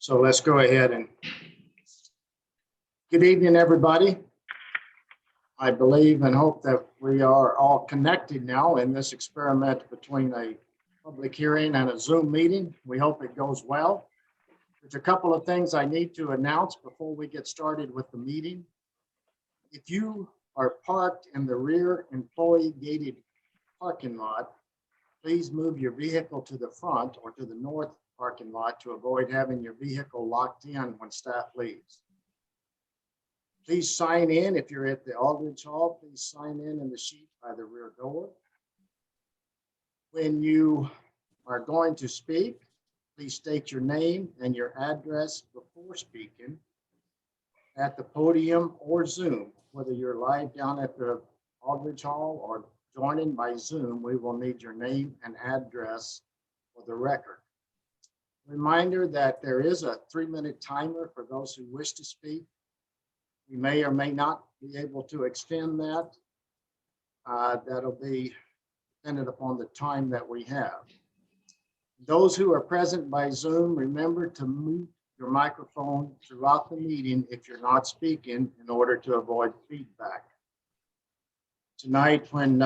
So let's go ahead and good evening, everybody. I believe and hope that we are all connected now in this experiment between a public hearing and a Zoom meeting. We hope it goes well. There's a couple of things I need to announce before we get started with the meeting. If you are parked in the rear employee gated parking lot, please move your vehicle to the front or to the north parking lot to avoid having your vehicle locked in when staff leaves. Please sign in if you're at the Aldridge Hall. Please sign in the sheet by the rear door. When you are going to speak, please state your name and your address before speaking at the podium or Zoom. Whether you're live down at the Aldridge Hall or joining by Zoom, we will need your name and address for the record. Reminder that there is a 3-minute timer for those who wish to speak. We may or may not be able to extend that. That'll be dependent upon the time that we have. Those who are present by Zoom, remember to mute your microphone throughout the meeting if you're not speaking in order to avoid feedback. Tonight, when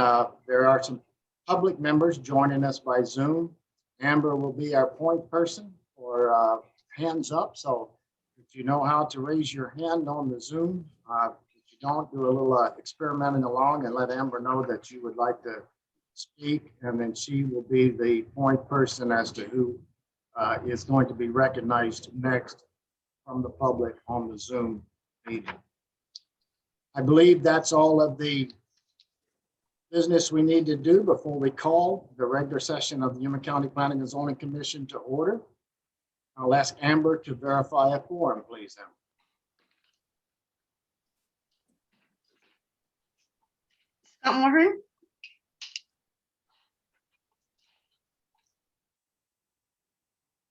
there are some public members joining us by Zoom, Amber will be our point person for hands up. So if you know how to raise your hand on the Zoom, if you don't, do a little experimenting along and let Amber know that you would like to speak, and then she will be the point person as to who is going to be recognized next from the public on the Zoom meeting. I believe that's all of the business we need to do before we call the regular session of the Yuma County Planning and Zoning Commission to order. I'll ask Amber to verify a quorum, please. Amber. Scott Moore.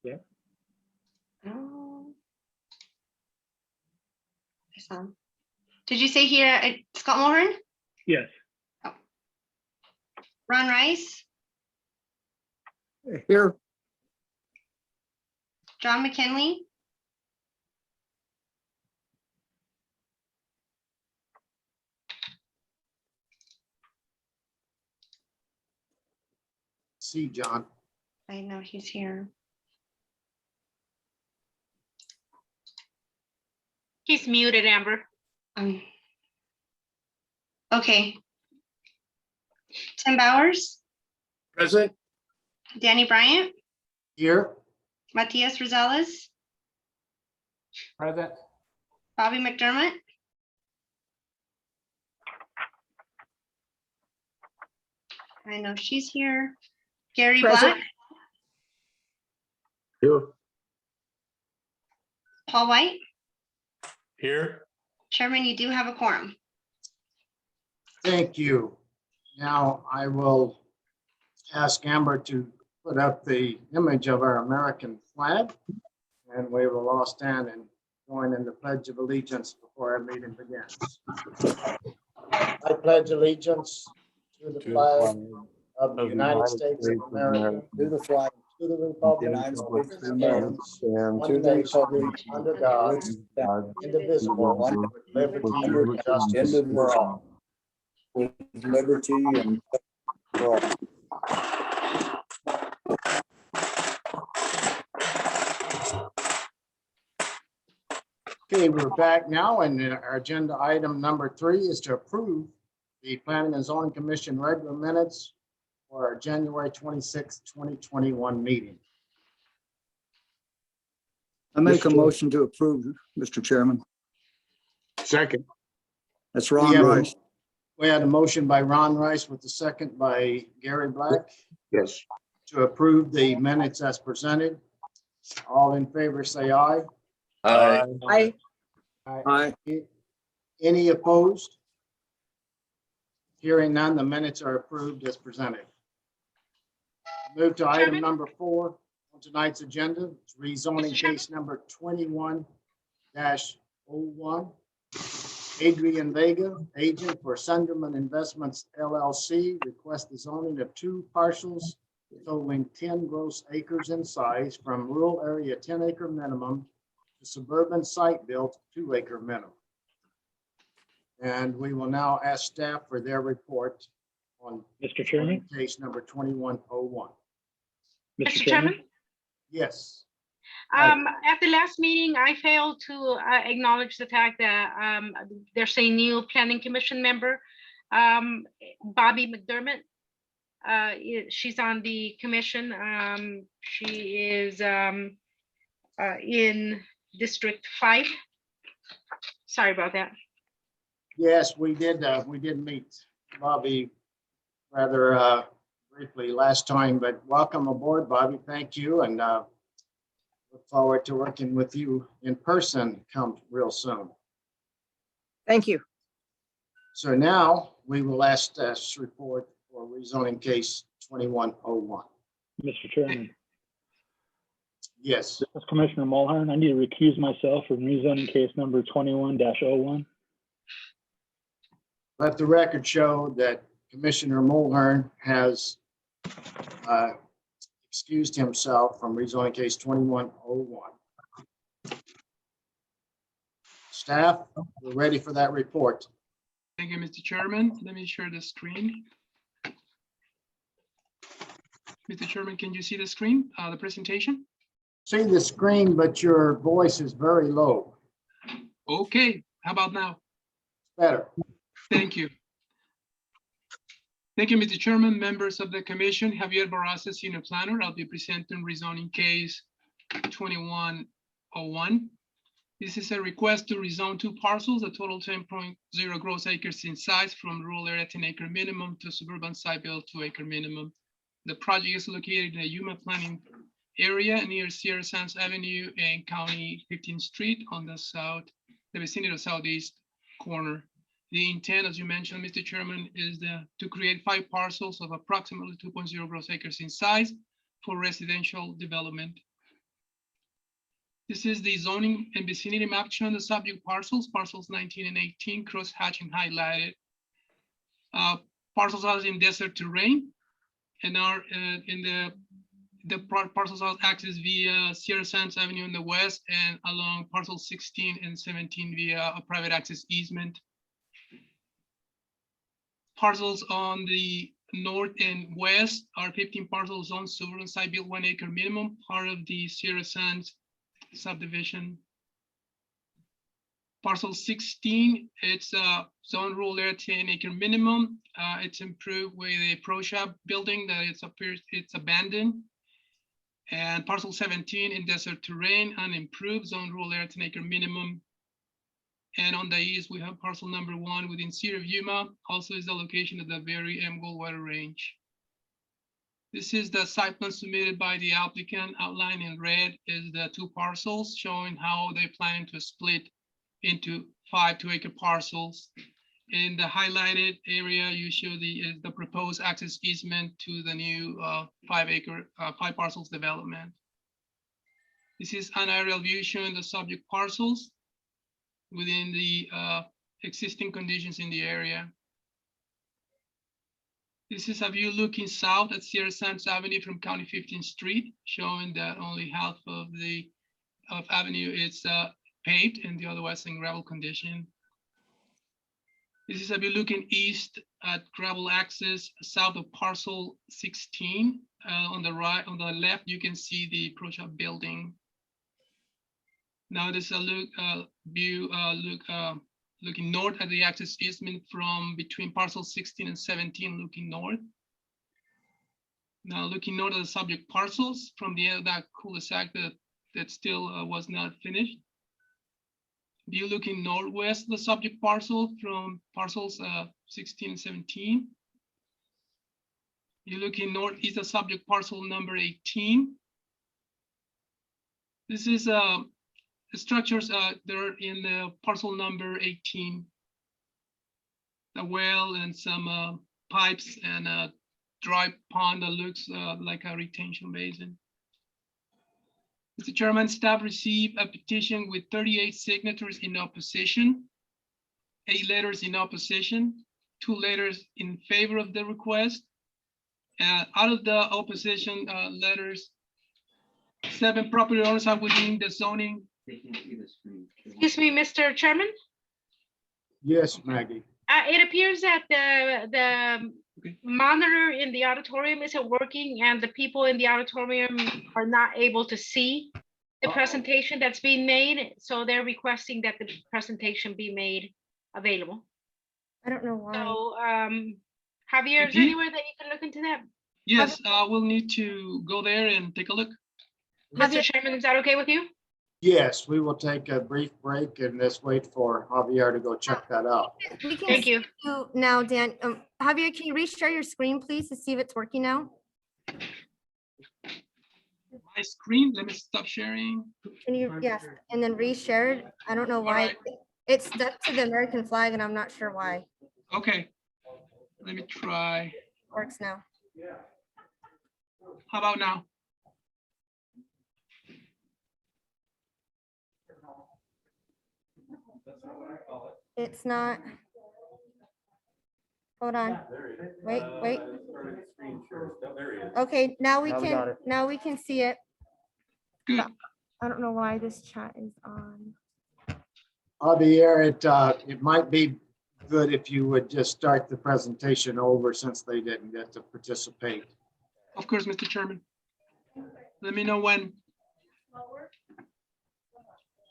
Yeah. Did you say here Scott Mulhern? Yes. Oh. Ron Rice, Here. John McKinley, See John. I know he's here. He's muted, Amber. Okay. Tim Bowers, Present. Danny Bryant, Here. Matias Rosales, Present. Bobby McDermott, I know she's here. Gary Present. Black, Here. Paul White. Here. Chairman, you do have a quorum. Thank you. Now I will ask Amber to put up the image of our American flag, and we will all stand and join in the Pledge of Allegiance before our meeting begins. I pledge allegiance to the flag of the United States of America, to the flag, to the republic United which States stands and to one the nation republic under God, indivisible, with liberty and justice for all. with liberty and for all. Okay, we're back now, and our agenda item number 3 is to approve the Planning and Zoning Commission regular minutes for our January 26, 2021 meeting. I make a motion to approve, Mr. Chairman. Second. That's Ron Rice. We had a motion by Ron Rice with the second by Gary Black Yes. to approve the minutes as presented. All in favor, say aye. Aye. Aye. Any opposed? Hearing none, the minutes are approved as presented. Move to item Chairman? number 4 on tonight's agenda. It's rezoning case number 21-01. Adrian Vega, agent for Sunderman Investments LLC, requests the zoning of 2 parcels totaling 10 gross acres in size from rural area 10-acre minimum to suburban site built 2-acre minimum. And we will now ask staff for their report on Mr. Chairman, case number 2101. Mr. Chairman, Yes. Right. at the last meeting, I failed to acknowledge the fact that there's a new planning commission member, Bobby McDermott. She's on the commission. She is in District 5. Sorry about that. Yes, we did meet Bobby rather briefly last time, but welcome aboard, Bobby. Thank you, and look forward to working with you in person come real soon. Thank you. So now we will ask staff's report for rezoning case 2101. Mr. Chairman, Yes, this is Commissioner Mulhern. I need to recuse myself from rezoning case number 21-01. let the record show that Commissioner Mulhern has excused himself from rezoning case 2101. Staff, we're ready for that report. Thank you, Mr. Chairman. Let me share the screen. Mr. Chairman, can you see the screen, the presentation? See the screen, but your voice is very low. Okay, how about now? Better. Thank you. Thank you, Mr. Chairman, members of the commission. Javier Barraza, senior planner. I'll be presenting rezoning case 2101. This is a request to rezone 2 parcels, a total 10.0 gross acres in size from rural area 10-acre minimum to suburban site built 2-acre minimum. The project is located in the Yuma planning area near Sierra Sands Avenue and County 15th Street on the vicinity of southeast corner. The intent, as you mentioned, Mr. Chairman, is to create 5 parcels of approximately 2.0 gross acres in size for residential development. This is the zoning and vicinity map showing the subject parcels 19 and 18, cross-hatched and highlighted. Parcels are in desert terrain and are in the parcels are accessed via Sierra Sands Avenue in the west and along parcels 16 and 17 via a private access easement. Parcels on the north and west are 15 parcels on suburban site built 1-acre minimum, part of the Sierra Sands subdivision. Parcel 16, it's a zone rural area 10-acre minimum. It's improved with a pro shop building that it's abandoned. And parcel 17 in desert terrain, unimproved zone rural area 10-acre minimum. And on the east, we have parcel number 1 within city of Yuma. Also is the location of the very Goldwater Range. This is the site plan submitted by the applicant. Outlined in red is the 2 parcels showing how they plan to split into 5 2-acre parcels. In the highlighted area, you show the proposed access easement to the new 5 parcels development. This is an aerial view showing the subject parcels within the existing conditions in the area. This is a view looking south at Sierra Sands Avenue from County 15th Street, showing that only half of the avenue is paved and the other was in gravel condition. This is a view looking east at gravel access south of parcel 16. On the right, on the left, you can see the pro shop building. Now this is a view looking north at the access easement from between parcel 16 and 17, looking north. Now looking north at the subject parcels from the end of that cul-de-sac that still was not finished. View looking northwest the subject parcel from parcels 16 and 17. You're looking northeast the subject parcel number 18. This is the structures that are in the parcel number 18. The well and some pipes and a dry pond that looks like a retention basin. Mr. Chairman, staff received a petition with 38 signatures in opposition, 8 letters in opposition, 2 letters in favor of the request, Out of the opposition letters, 7 property owners are within the zoning. Excuse me, Mr. Chairman. Yes, Maggie. It appears that the Okay. monitor in the auditorium isn't working and the people in the auditorium are not able to see the presentation that's being made. So they're requesting that the presentation be made available. I don't know why. So, Javier, is there Okay. anywhere that you can look into that? Yes, we'll need to go there and take a look. Mr. Chairman, is that okay with you? Yes, we will take a brief break and let's wait for Javier to go check that out. We can Thank see you. you now, Dan. Javier, can you reshare your screen, please, to see if it's working now? My screen, let me stop sharing. Can you, yes, and then reshare it? I don't know why. right. It's stuck to the American flag and I'm not sure why. Okay, let me try. Works now. How about now? It's not. Hold on. Wait. Okay, now we can see it. Good. I don't know why this chat is on. Javier, it might be good if you would just start the presentation over since they didn't get to participate. Of course, Mr. Chairman. Let me know when.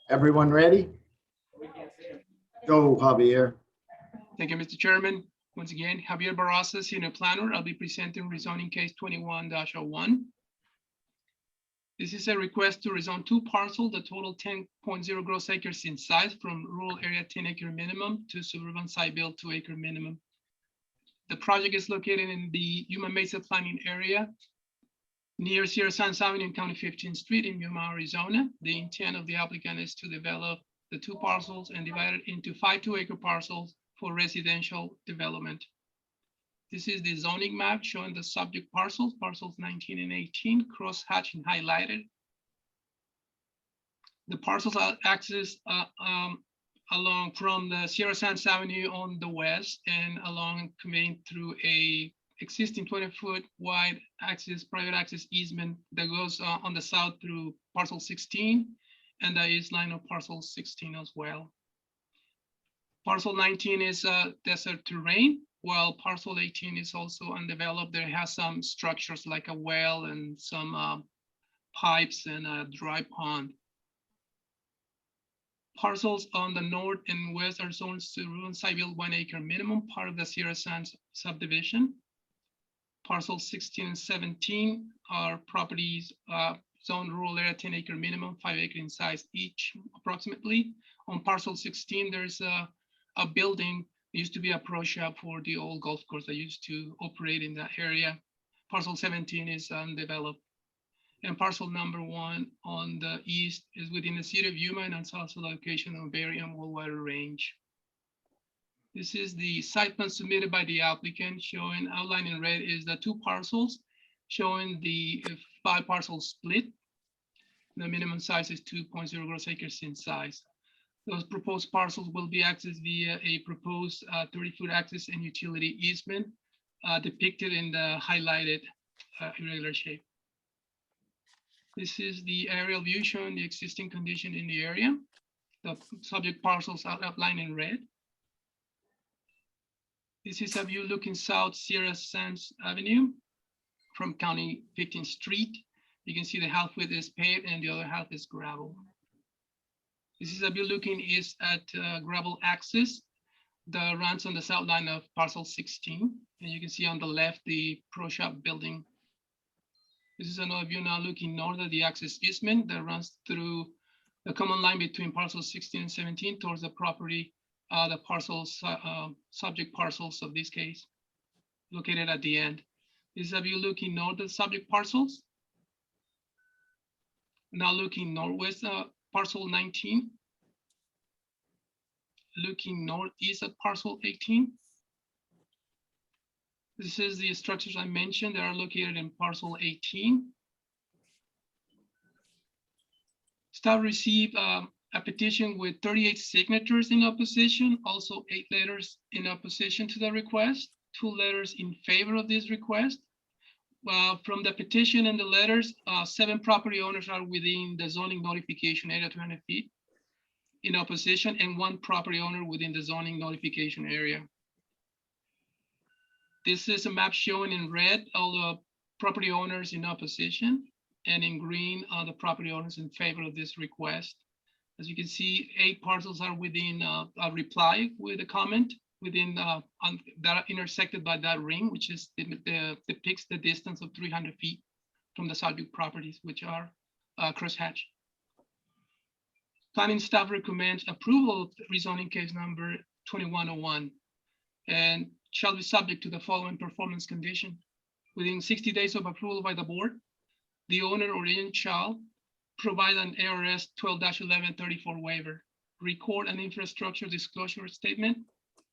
Everyone ready? Go, Javier. Thank you, Mr. Chairman. Once again, Javier Barraza, Senior Planner. I'll be presenting rezoning case 21-01. This is a request to rezone 2 parcels, the total 10.0 gross acres in size from rural area 10-acre minimum to suburban site build 2-acre minimum. The project is located in the Yuma Mesa planning area near Sierra Sands Avenue and County 15th Street in Yuma, Arizona. The intent of the applicant is to develop the 2 parcels and divide it into 5 2-acre parcels for residential development. This is the zoning map showing the subject parcels, parcels 19 and 18, cross-hatched and highlighted. The parcels are accessed along from the Sierra Sands Avenue on the west and along conveying through a existing 20-foot wide access, private access easement that goes on the south through parcel 16 and the east line of parcel 16 as well. Parcel 19 is desert terrain, while parcel 18 is also undeveloped. There has some structures like a well and some pipes and a dry pond. Parcels on the north and west are zoned to rural site build 1-acre minimum, part of the Sierra Sands subdivision. Parcels 16 and 17 are properties zoned rural area 10-acre minimum, 5-acre in size each approximately. On parcel 16, there's a building. It used to be a pro shop for the old golf course that used to operate in that area. Parcel 17 is undeveloped. And parcel number 1 on the east is within the city of Yuma and it's also the location of Berry and Woolwater Range. This is the site plan submitted by the applicant showing outlined in red is the 2 parcels showing the 5 parcel split. The minimum size is 2.0 gross acres in size. Those proposed parcels will be accessed via a proposed 30-foot access and utility easement depicted in the highlighted irregular shape. This is the aerial view showing the existing condition in the area. The subject parcels are outlined in red. This is a view looking south Sierra Sands Avenue from County 15th Street. You can see the half width is paved and the other half is gravel. This is a view looking east at gravel access that runs on the south line of parcel 16. And you can see on the left the pro shop building. This is another view now looking north at the access easement that runs through the common line between parcels 16 and 17 towards the property, the parcels, subject parcels of this case, located at the end. This is a view looking north at subject parcels. Now looking northwest, parcel 19. Looking northeast at parcel 18. This is the structures I mentioned that are located in parcel 18. Staff received a petition with 38 signatures in opposition, also 8 letters in opposition to the request, 2 letters in favor of this request, From the petition and the letters, 7 property owners are within the zoning notification area 200 feet in opposition, and 1 property owner within the zoning notification area. This is a map showing in red all the property owners in opposition, and in green are the property owners in favor of this request. As you can see, 8 parcels are within a reply with a comment within that are intersected by that ring, which is depicts the distance of 300 feet from the subject properties, which are crosshatch. Planning staff recommends approval of rezoning case number 2101 and shall be subject to the following performance condition. Within 60 days of approval by the board, the owner or agent shall provide an ARS 12-1134 waiver, record an infrastructure disclosure statement,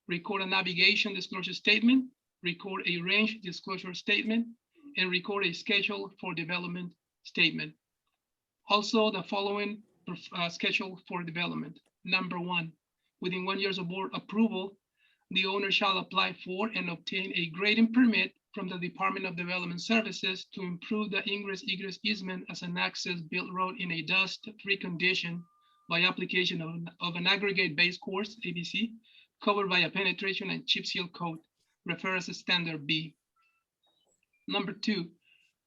record a navigation disclosure statement, record a range disclosure statement, and record a schedule for development statement. Also, the following schedule for development. Number 1, within 1 year of board approval, the owner shall apply for and obtain a grading permit from the Department of Development Services to improve the ingress-egress easement as an access built road in a dust-free condition by application of an aggregate base course, ABC, covered by a penetration and chip seal coat, referred as a standard B. Number 2,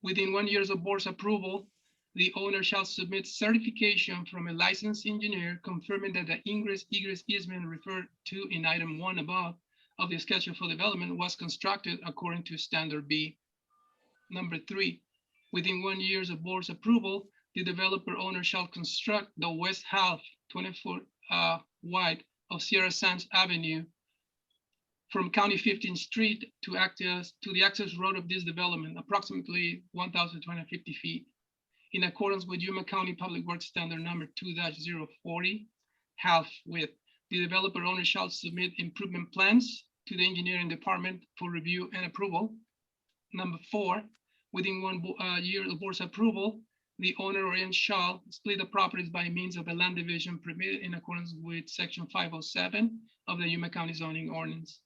within 1 year of board's approval, the owner shall submit certification from a licensed engineer confirming that the ingress-egress easement referred to in item 1 above of the schedule for development was constructed according to standard B. Number 3, within 1 year of board's approval, the developer owner shall construct the west half 20-foot wide of Sierra Sands Avenue from County 15th Street to the access road of this development, approximately 1,250 feet. In accordance with Yuma County Public Works Standard number 2-040, half width, the developer owner shall submit improvement plans to the engineering department for review and approval. Number 4, within 1 year of board's approval, the owner or agent shall split the properties by means of a land division permitted in accordance with section 507 of the Yuma County zoning ordinance.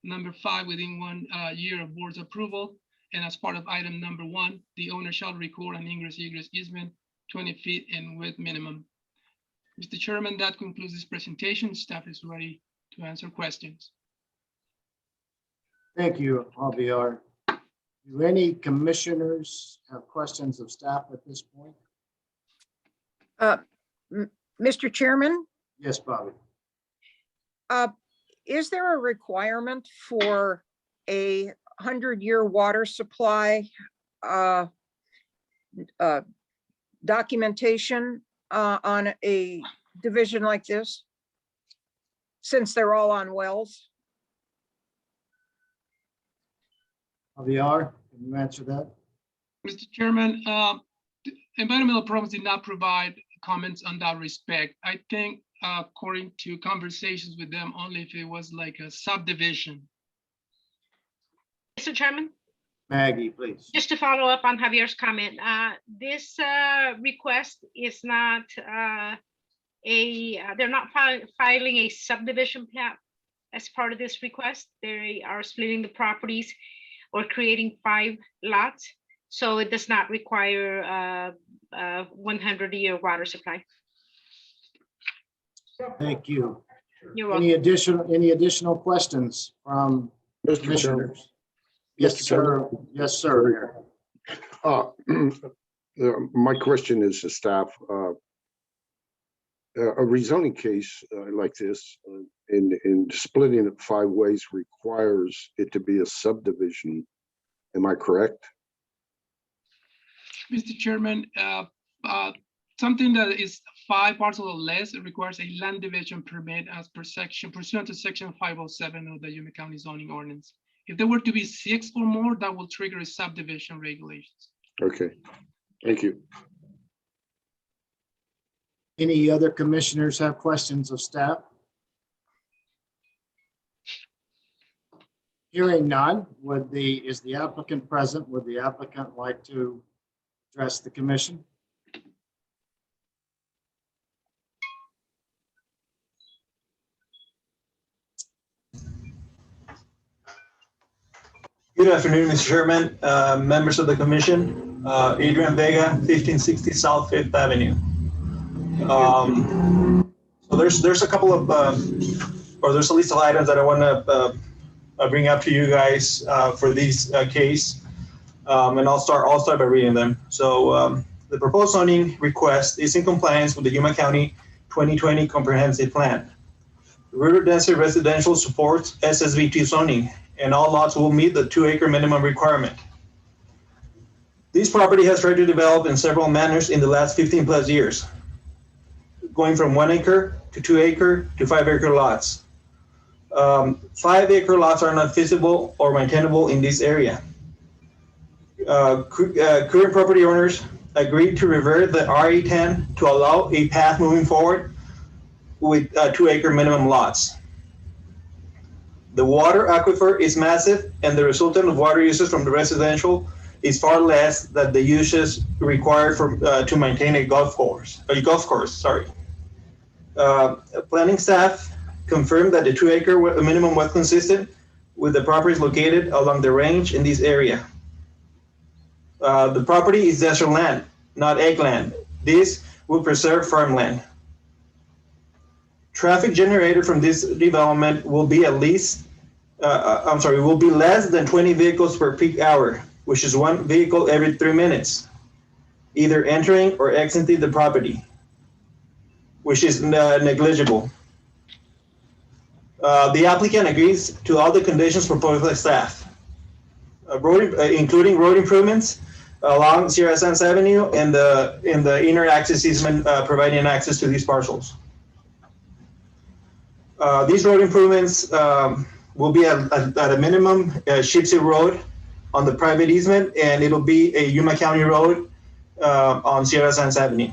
Number 5, within 1 year of board's approval, and as part of item number 1, the owner shall record an ingress-egress easement 20 feet in width minimum. Mr. Chairman, that concludes this presentation. Staff is ready to answer questions. Thank you, Javier. Do any commissioners have questions of staff at this point? Mr. Chairman, Yes, Bobby. is there a requirement for a 100-year water supply documentation on a division like this, since they're all on wells? Javier, can you answer that? Mr. Chairman, environmental programs did not provide comments on that respect. I think according to conversations with them, only if it was like a subdivision. Mr. Chairman, Maggie, please. just to follow up on Javier's comment, this request is not they're not filing a subdivision plat as part of this request. They are splitting the properties or creating 5 lots. So it does not require a 100-year water supply. Thank you. You're welcome. Any additional questions from Mr. Chairman. commissioners? Yes, Mr. sir. Chairman. Yes, sir. My question is to staff. A rezoning case like this, in splitting it 5 ways, requires it to be a subdivision. Am I correct? Mr. Chairman, something that is 5 parcels or less, it requires a land division permit as per section, pursuant to section 507 of the Yuma County zoning ordinance. If there were to be 6 or more, that will trigger a subdivision regulations. Okay, thank you. Any other commissioners have questions of staff? Hearing none, is the applicant present? Would the applicant like to address the commission? Good afternoon, Mr. Chairman, members of the commission. Adrian Vega, 1560 South Fifth Avenue. So there's a couple of, or there's a list of items that I want to bring up to you guys for this case, and I'll start by reading them. So the proposed zoning request is in compliance with the Yuma County 2020 Comprehensive Plan. River density residential supports SSV2 zoning, and all lots will meet the 2-acre minimum requirement. This property has tried to develop in several manners in the last 15 plus years, going from 1 acre to 2 acre to 5 acre lots. 5 acre lots are not feasible or maintainable in this area. Current property owners agreed to revert the RE10 to allow a path moving forward with 2 acre minimum lots. The water aquifer is massive, and the resultant of water uses from the residential is far less than the uses required for to maintain a golf course. Planning staff confirmed that the 2 acre minimum was consistent with the properties located along the range in this area. The property is desert land, not egg land. This will preserve farmland. Traffic generated from this development will be less than 20 vehicles per peak hour, which is 1 vehicle every 3 minutes, either entering or exiting the property, which is negligible. The applicant agrees to all the conditions proposed by staff, including road improvements along Sierra Sands Avenue and the inner access easement providing access to these parcels. These road improvements will be at a minimum Shipsy Road on the private easement, and it'll be a Yuma County road on Sierra Sands Avenue.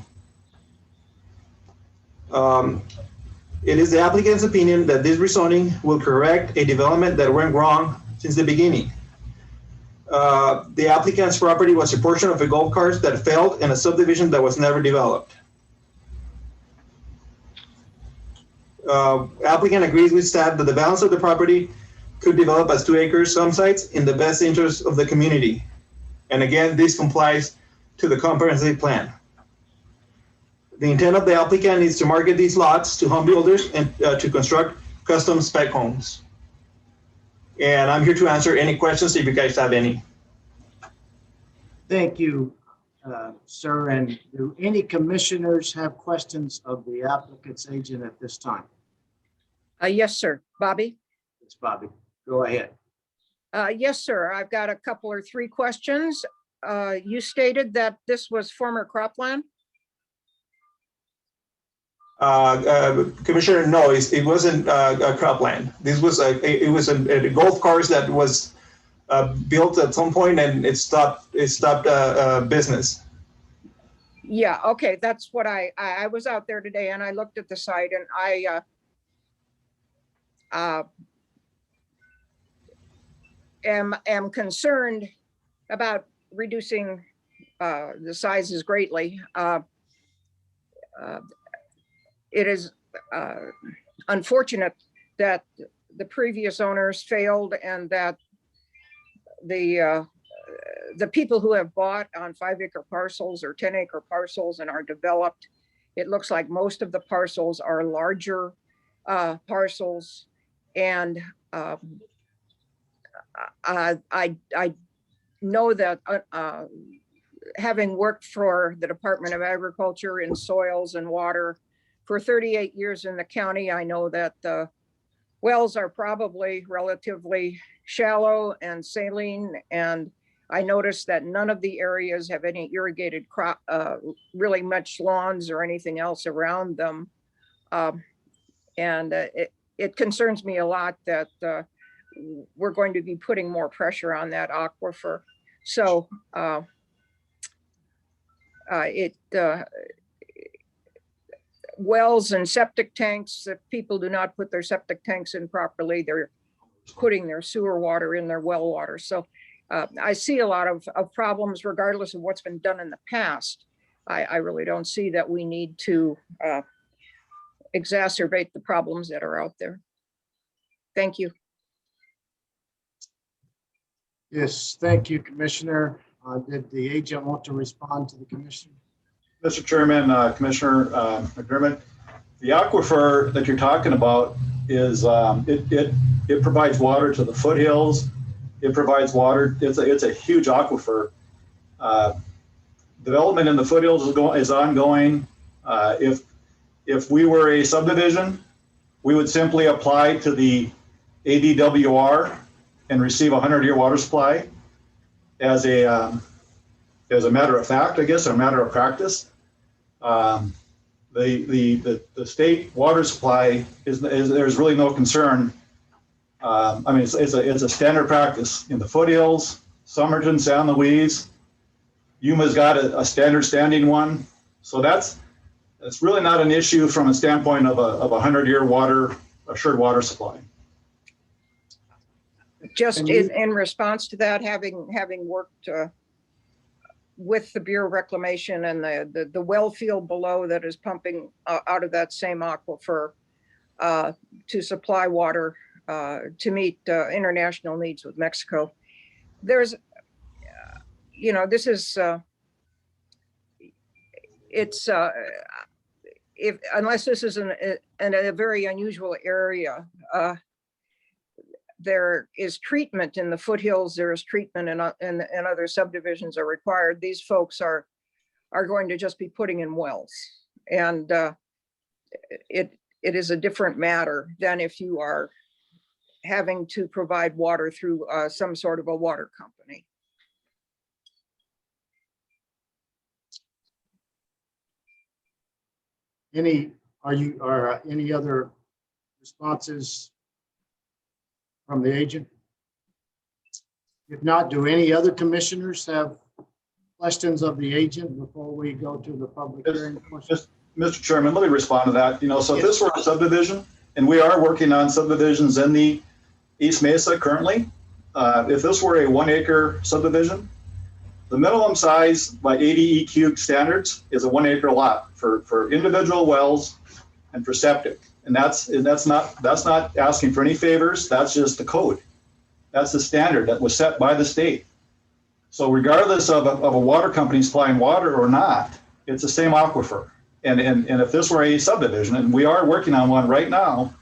It is the applicant's opinion that this rezoning will correct a development that went wrong since the beginning. The applicant's property was a portion of a golf course that failed in a subdivision that was never developed. Applicant agrees with staff that the balance of the property could develop as 2 acres, some sites in the best interest of the community. And again, this complies to the comprehensive plan. The intent of the applicant is to market these lots to home builders and to construct custom spec homes. And I'm here to answer any questions if you guys have any. Thank you, sir. And do any commissioners have questions of the applicant's agent at this time? Yes, sir. Bobby? It's Bobby. Go ahead. Yes, sir. I've got a couple or 3 questions. You stated that this was former cropland? Commissioner, no, it wasn't a cropland. This was a golf course that was built at some point, and it stopped business. Yeah, okay, that's what I was out there today and I looked at the site, and I am concerned about reducing the sizes greatly. It is unfortunate that the previous owners failed, and that the people who have bought on 5 acre parcels or 10 acre parcels and are developed, it looks like most of the parcels are larger parcels. And I know that having worked for the Department of Agriculture in soils and water for 38 years in the county, I know that the wells are probably relatively shallow and saline, and I noticed that none of the areas have any irrigated crop, really much lawns or anything else around them. And it concerns me a lot that we're going to be putting more pressure on that aquifer. So wells and septic tanks, if people do not put their septic tanks in properly, they're putting their sewer water in their well water. So I see a lot of problems regardless of what's been done in the past. I really don't see that we need to exacerbate the problems that are out there. Thank you. Yes, thank you, Commissioner. Did the agent want to respond to the commission? Mr. Chairman, Commissioner McDermott, the aquifer that you're talking about is, it provides water to the foothills. It provides water. It's a huge aquifer. Development in the foothills is ongoing. If we were a subdivision, we would simply apply to the ADWR and receive a 100-year water supply as a matter of fact, I guess, or a matter of practice. The state water supply is there's really no concern. I mean, it's a standard practice in the foothills, Somerton, San Luis. Yuma's got a standard standing one. So that's really not an issue from a standpoint of a 100-year assured water supply. Just And you- in response to that, having worked with the Bureau of Reclamation and the well field below that is pumping out of that same aquifer to supply water to meet international needs with Mexico. There's, this is, it's, unless this is in a very unusual area, there is treatment in the foothills, there is treatment and other subdivisions are required. These folks are going to just be putting in wells. And it is a different matter than if you are having to provide water through some sort of a water company. Any other responses from the agent? If not, do any other commissioners have questions of the agent before we go to the public hearing? Mr. Chairman, let me respond to that. So if this were a subdivision, and we are working on subdivisions in the East Mesa currently, if this were a 1 acre subdivision, the minimum size by 80 EQ standards is a 1 acre lot for individual wells and for septic. And that's not asking for any favors. That's just the code. That's the standard that was set by the state. So regardless of a water company supplying water or not, it's the same aquifer. And if this were a subdivision, and we are working on one right now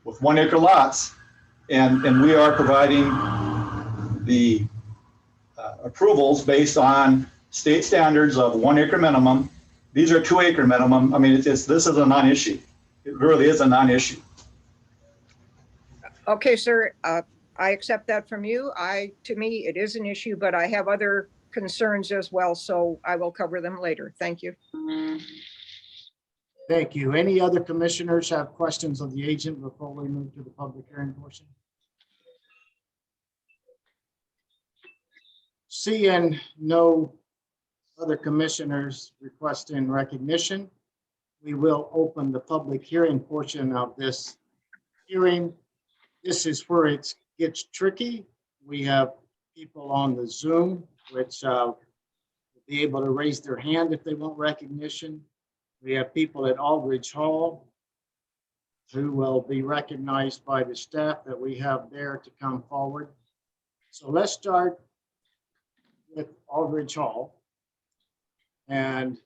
with 1 acre lots, and we are providing the approvals based on state standards of 1 acre minimum. These are 2 acre minimum. I mean, this is a non-issue. It really is a non-issue. Okay, sir, I accept that from you. To me, it is an issue, but I have other concerns as well, so I will cover them later. Thank you. Thank you. Any other commissioners have questions of the agent before we move to the public hearing portion? Seeing no other commissioners requesting recognition, we will open the public hearing portion of this hearing. This is where it gets tricky. We have people on the Zoom, which will be able to raise their hand if they want recognition. We have people at Aldridge Hall who will be recognized by the staff that we have there to come forward. So let's start with Aldridge Hall. And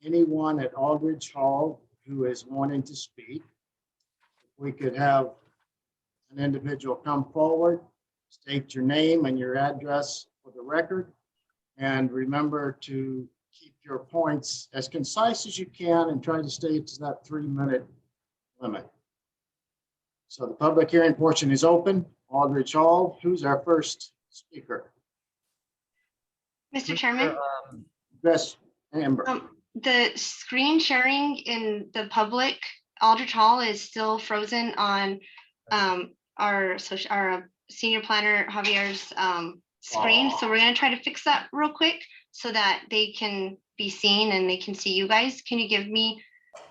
anyone at Aldridge Hall who is wanting to speak, if we could have an individual come forward, state your name and your address for the record, and remember to keep your points as concise as you can and try to stay to that 3-minute limit. So the public hearing portion is open. Aldridge Hall, who's our first speaker? Mr. Chairman, Yes, Amber. the screen sharing in the public Aldrich Hall is still frozen on our senior planner Javier's screen. So we're gonna try to fix that real quick so that they can be seen and they can see you guys. Can you give me,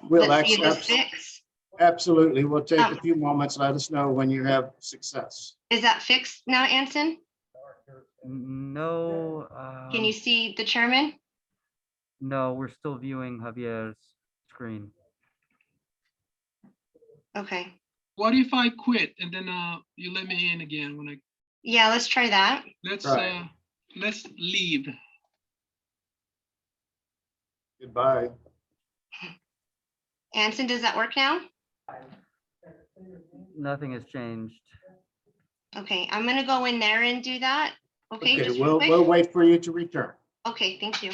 We'll let's see if this accept. fix? Absolutely. We'll take a few moments. Let us know when you have success. Is that fixed now, Anson? No. Can you see the chairman? No, we're still viewing Javier's screen. Okay. What if I quit and then you let me in again when I Yeah, let's try that. Right. Let's leave. Goodbye. Anson, does that work now? Nothing has changed. Okay, I'm gonna go in there and do that. Okay, Okay, just real we'll quick. wait for you to return. Okay, thank you.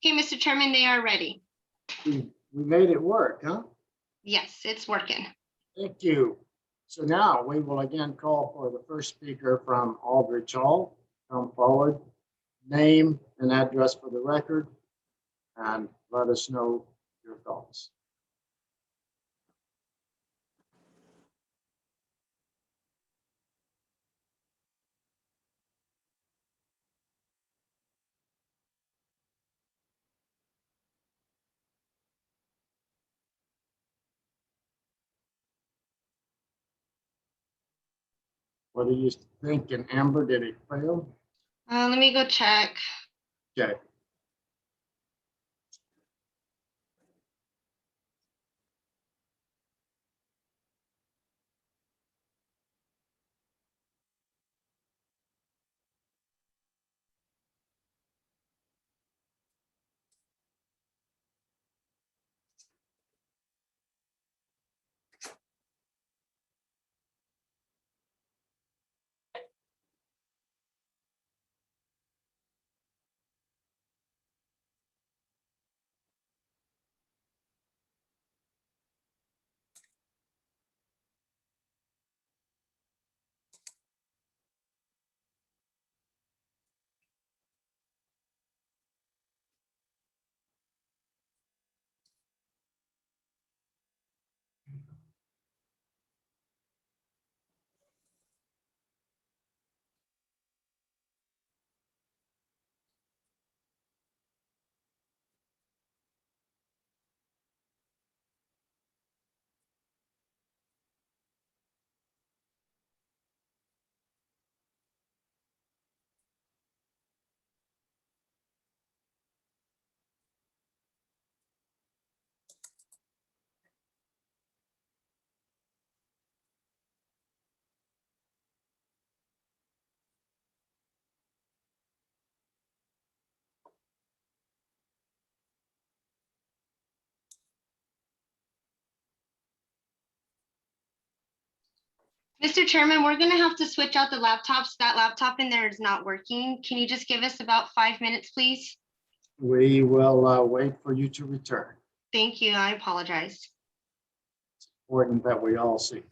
Okay, Mr. Chairman, they are ready. We made it work, huh? Yes, it's working. Thank you. So now we will again call for the first speaker from Aldrich Hall. Come forward, name and address for the record, and let us know your thoughts. What are you thinking, Amber? Did it fail? Let me go check. Okay. Mr. Chairman, we're gonna have to switch out the laptops. That laptop in there is not working. Can you just give us about 5 minutes, please? We will wait for you to return. Thank you. I apologize. Important that we all see.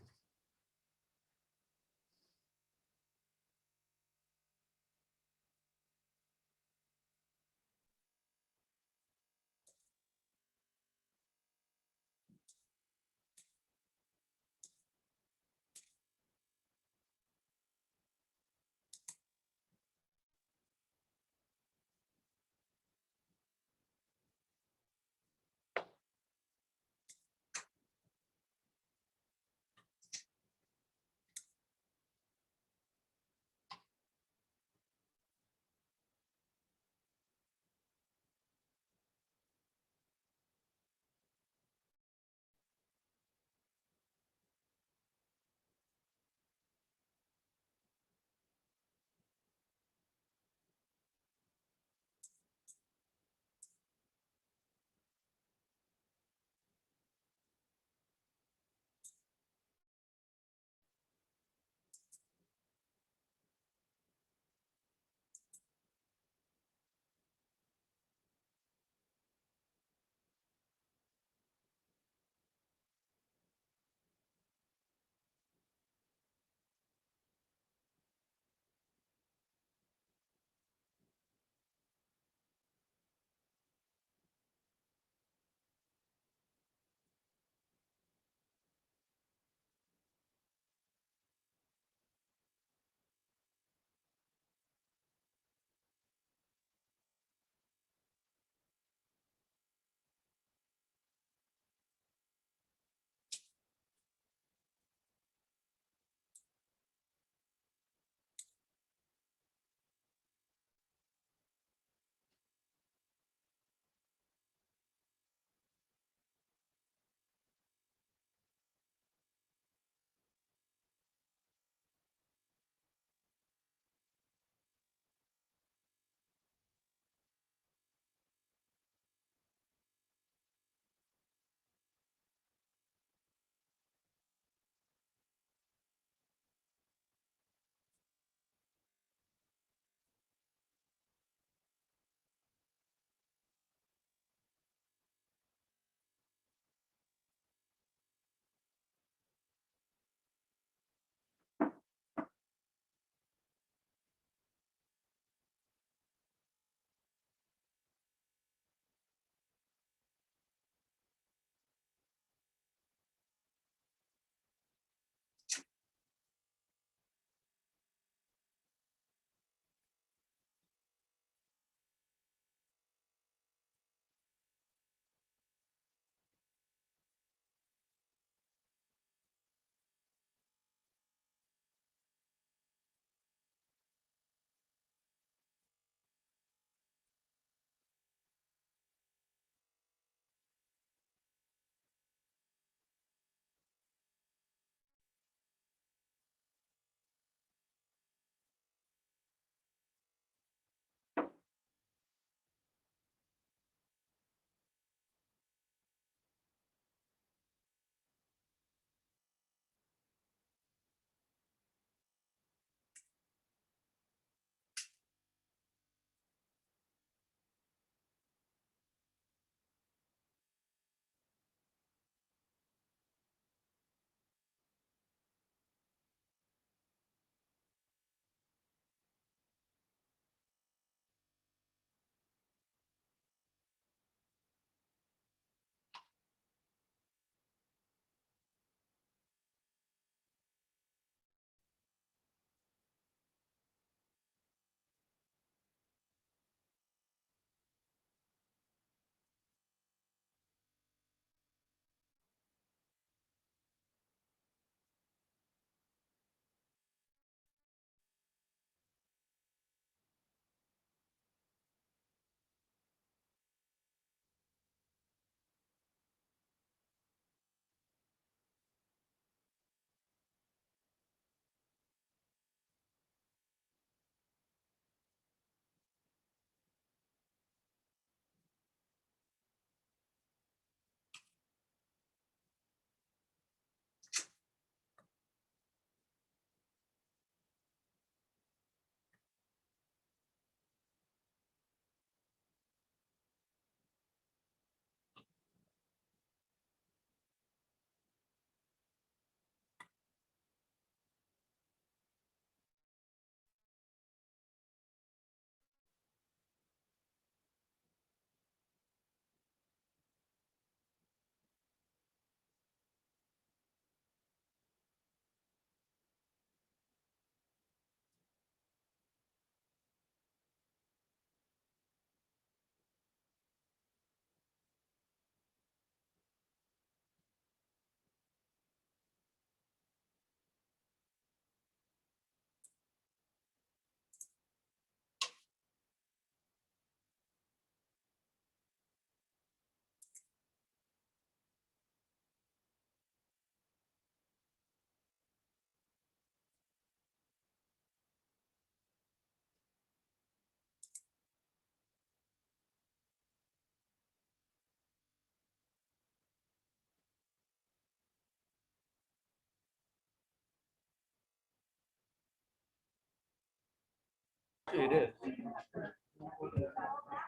It is.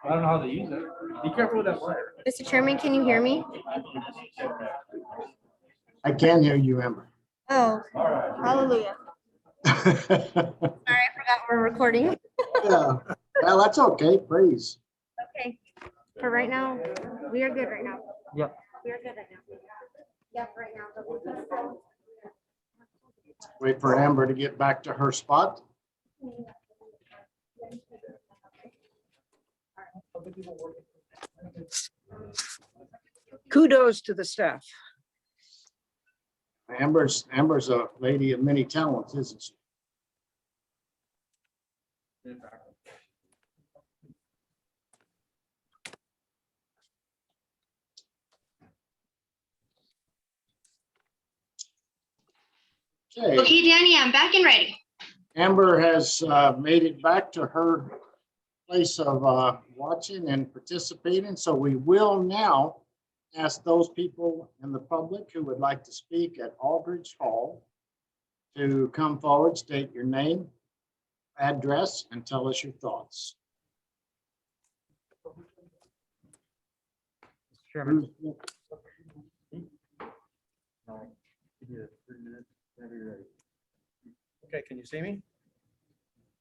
I don't know how to use it. Be careful with that wire. Mr. Chairman, can you hear me? I can hear you, Amber. Oh, hallelujah. Sorry, I forgot we're recording. Yeah, well, that's okay, praise. Okay, for right now, we are good right now. Yep. We are good right now. Yep, right now. Wait for Amber to get back to her spot. Kudos to the staff. Amber's a lady of many talents, isn't she? Okay, Okay, Danny, I'm back and ready. Amber has made it back to her place of watching and participating. So we will now ask those people in the public who would like to speak at Aldridge Hall to come forward, state your name, address, and tell us your thoughts. Mr. Chairman. Okay, can you see me?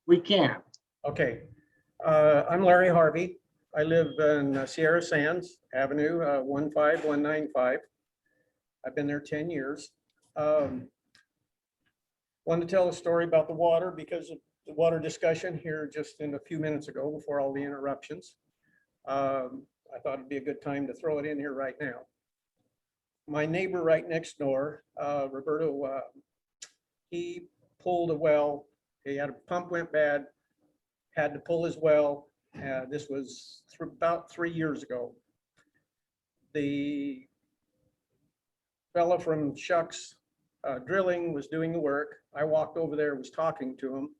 We can. Okay. I'm Larry Harvey. I live in Sierra Sands Avenue, 15195. I've been there 10 years. Wanted to tell a story about the water because of the water discussion here just in a few minutes ago before all the interruptions. I thought it'd be a good time to throw it in here right now. My neighbor right next door, Roberto, he pulled a well. He had a pump went bad, had to pull his well. This was about 3 years ago. The fellow from Shucks Drilling was doing the work. I walked over there, was talking to him,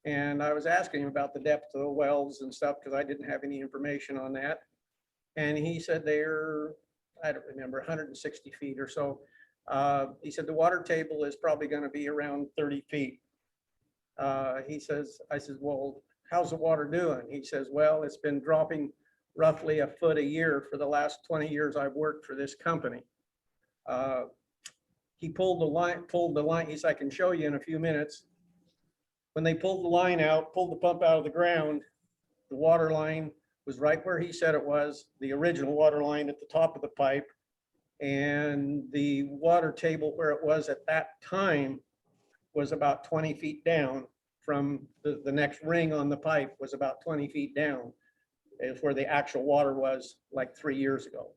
and I was asking him about the depth of the wells and stuff because I didn't have any information on that. And he said they're, I don't remember, 160 feet or so. He said the water table is probably going to be around 30 feet. He says, I said, well, how's the water doing? He says, well, it's been dropping roughly a foot a year for the last 20 years I've worked for this company. He pulled the line. He said, I can show you in a few minutes. When they pulled the line out, pulled the pump out of the ground, the water line was right where he said it was, the original water line at the top of the pipe. And the water table where it was at that time was about 20 feet down from the next ring on the pipe was about 20 feet down. Is where the actual water was like 3 years ago.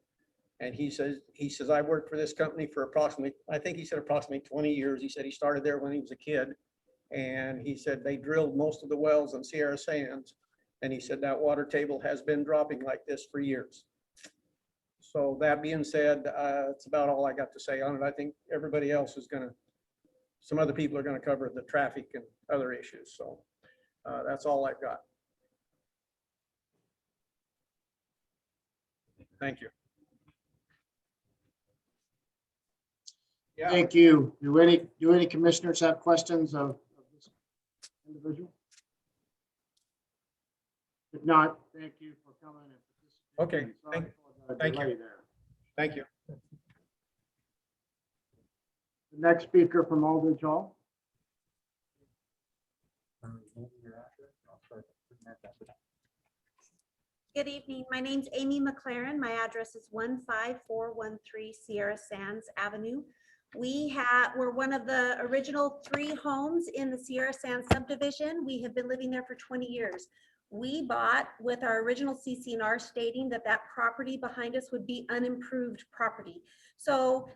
And he says, I worked for this company for approximately, I think he said approximately 20 years. He said he started there when he was a kid. And he said they drilled most of the wells on Sierra Sands. And he said that water table has been dropping like this for years. So that being said, that's about all I got to say on it. I think everybody else is going to, some other people are going to cover the traffic and other issues. So that's all I've got. Thank you. Yeah. Thank you. Do any commissioners have questions of this individual? If not, thank you for coming and participating. Okay. Sorry for the Thank delay you. there. Thank you. The next speaker from Aldridge Hall. Good evening. My name's Amy McLaren. My address is 15413 Sierra Sands Avenue. We're one of the original 3 homes in the Sierra Sands subdivision. We have been living there for 20 years. We bought with our original CC&R stating that that property behind us would be unimproved property. So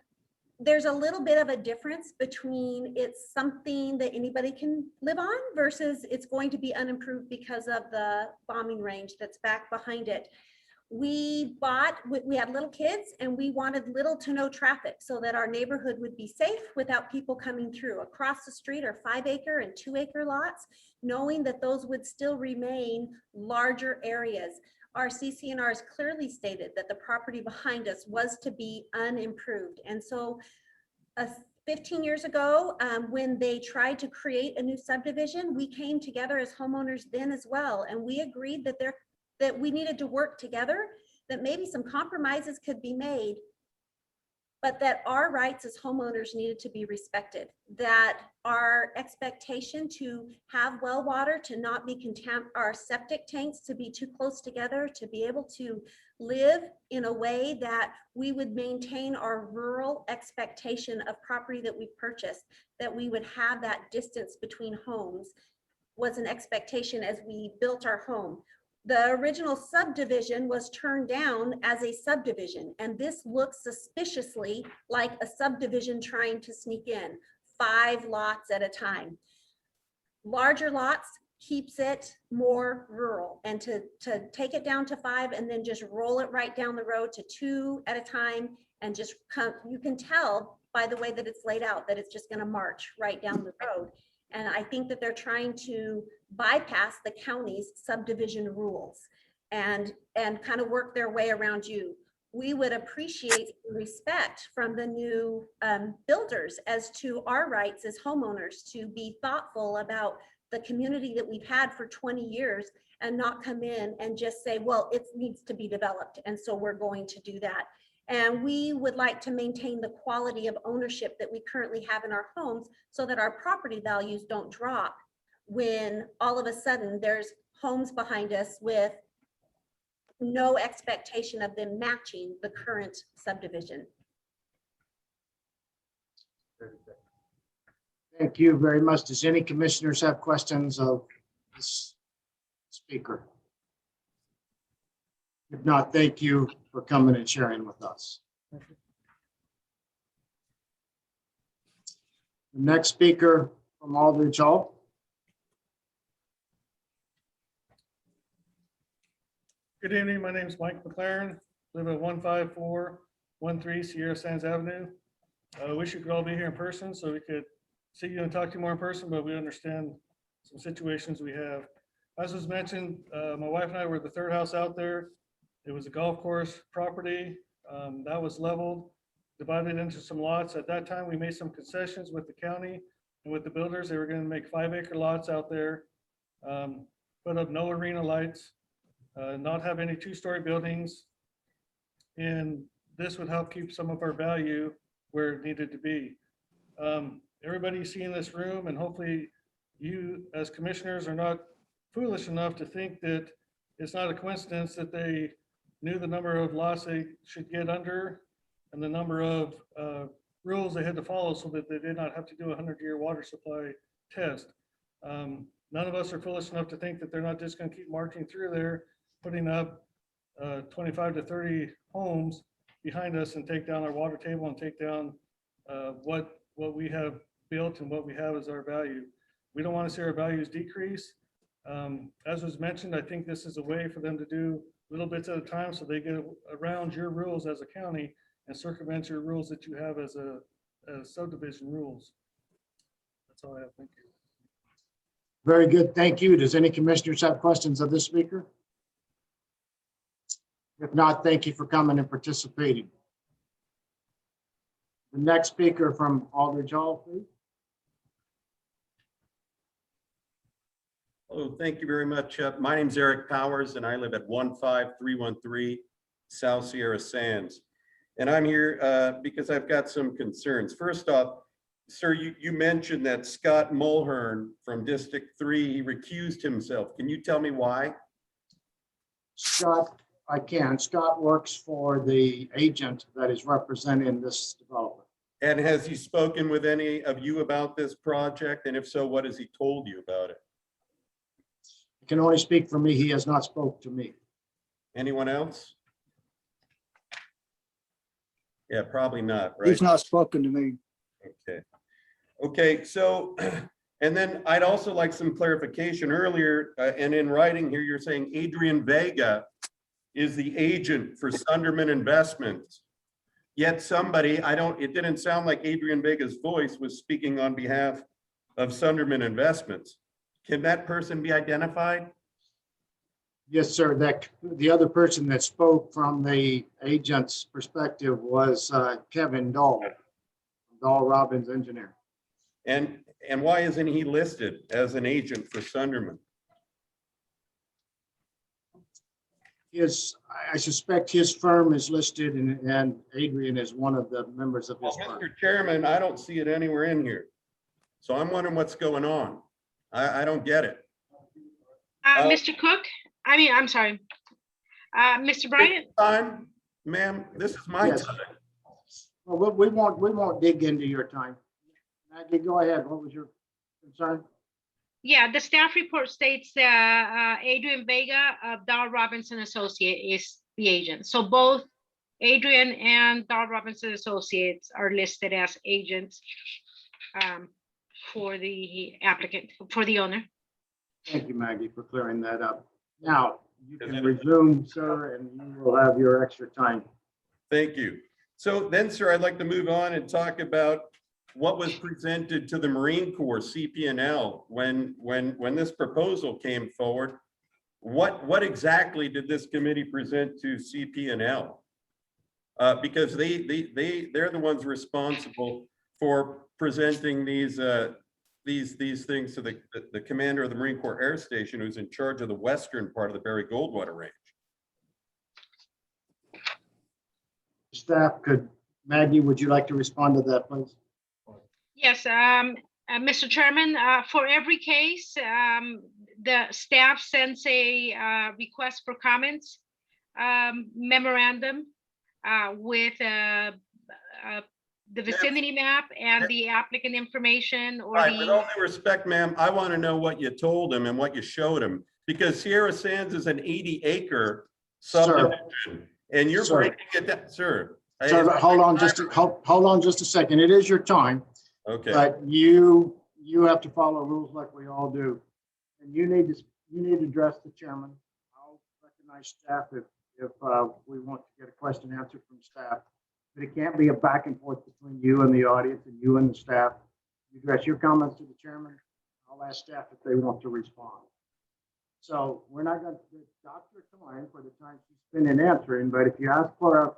there's a little bit of a difference between it's something that anybody can live on versus it's going to be unimproved because of the bombing range that's back behind it. We had little kids and we wanted little to no traffic so that our neighborhood would be safe without people coming through. Across the street are 5-acre and 2-acre lots, knowing that those would still remain larger areas. Our CC&Rs clearly stated that the property behind us was to be unimproved. And so 15 years ago, when they tried to create a new subdivision, we came together as homeowners then as well. And we agreed that we needed to work together, that maybe some compromises could be made, but that our rights as homeowners needed to be respected, that our expectation to have well water, to not be our septic tanks to be too close together, to be able to live in a way that we would maintain our rural expectation of property that we purchased, that we would have that distance between homes was an expectation as we built our home. The original subdivision was turned down as a subdivision, and this looks suspiciously like a subdivision trying to sneak in 5 lots at a time. Larger lots keeps it more rural, and to take it down to 5 and then just roll it right down the road to 2 at a time and just come, you can tell by the way that it's laid out that it's just going to march right down the road. And I think that they're trying to bypass the county's subdivision rules and kind of work their way around you. We would appreciate respect from the new builders as to our rights as homeowners to be thoughtful about the community that we've had for 20 years and not come in and just say, well, it needs to be developed, and so we're going to do that. And we would like to maintain the quality of ownership that we currently have in our homes so that our property values don't drop when all of a sudden there's homes behind us with no expectation of them matching the current subdivision. Thank you very much. Does any commissioners have questions of this speaker? If not, thank you for coming and sharing with us. The next speaker from Aldridge Hall. Good evening. My name is Mike McLaren. Live at 15413 Sierra Sands Avenue. I wish you could all be here in person so we could see you and talk to you more in person, but we understand some situations we have. As was mentioned, my wife and I were the third house out there. It was a golf course property that was leveled, divided into some lots. At that time, we made some concessions with the county and with the builders. They were going to make 5-acre lots out there, put up no arena lights, not have any 2-story buildings. And this would help keep some of our value where it needed to be. Everybody you see in this room, and hopefully you as commissioners are not foolish enough to think that it's not a coincidence that they knew the number of lots they should get under and the number of rules they had to follow so that they did not have to do a 100-year water supply test. None of us are foolish enough to think that they're not just going to keep marching through there, putting up 25 to 30 homes behind us and take down our water table and take down what we have built and what we have as our value. We don't want to see our values decrease. As was mentioned, I think this is a way for them to do little bits at a time so they get around your rules as a county and circumvent your rules that you have as subdivision rules. That's all I have. Thank you. Very good. Thank you. Does any commissioners have questions of this speaker? If not, thank you for coming and participating. The next speaker from Aldridge Hall, please. Oh, thank you very much. My name's Eric Powers, and I live at 15313 South Sierra Sands. And I'm here because I've got some concerns. First off, sir, you mentioned that Scott Mulhern from District 3, he recused himself. Can you tell me why? Scott, I can. Scott works for the agent that is representing this development. And has he spoken with any of you about this project? And if so, what has he told you about it? I can only speak for me. He has not spoke to me. Anyone else? Yeah, probably not, right? He's not spoken to me. Okay. Okay, so, and then I'd also like some clarification earlier, and in writing here, you're saying Adrian Vega is the agent for Sunderman Investments. Yet somebody, it didn't sound like Adrian Vega's voice was speaking on behalf of Sunderman Investments. Can that person be identified? Yes, sir. That the other person that spoke from the agent's perspective was Kevin Dahl from Dahl Robbins Engineer. And why isn't he listed as an agent for Sunderman? I suspect his firm is listed and Adrian is one of the members of his Well, firm. Mr. Chairman, I don't see it anywhere in here. So I'm wondering what's going on. I don't get it. Mr. Cook, I'm sorry. Mr. Bryant? Time, ma'am, this is my Yes. time. Well, we won't dig into your time. Maggie, go ahead. What was your concern? Yeah, the staff report states that Adrian Vega of Dahl Robinson Associate is the agent. So both Adrian and Dahl Robinson Associates are listed as agents for the applicant, for the owner. Thank you, Maggie, for clearing that up. Now, you can resume, sir, and you will have your extra time. Thank you. So then, sir, I'd like to move on and talk about what was presented to the Marine Corps CP&L when this proposal came forward. What exactly did this committee present to CP&L? Because they're the ones responsible for presenting these things to the commander of the Marine Corps Air Station, who's in charge of the western part of the Berry Goldwater Range. Staff Maggie, would you like to respond to that, please? Yes, Mr. Chairman, for every case, the staff sends a request for comments memorandum with the vicinity map and the applicant information or Right, with the. all due respect, ma'am, I want to know what you told him and what you showed him, because Sierra Sands is an 80-acre subdivision, and you're breaking it down, sir. Sir, hold on just a second. It is your time. Okay. But you have to follow rules like we all do. And you need to address the chairman. I'll recognize staff if we want to get a question answered from staff. But it can't be a back and forth between you and the audience and you and the staff. You address your comments to the chairman. I'll ask staff if they want to respond. So we're not going to doctor time for the time she's spent in answering, but if you ask for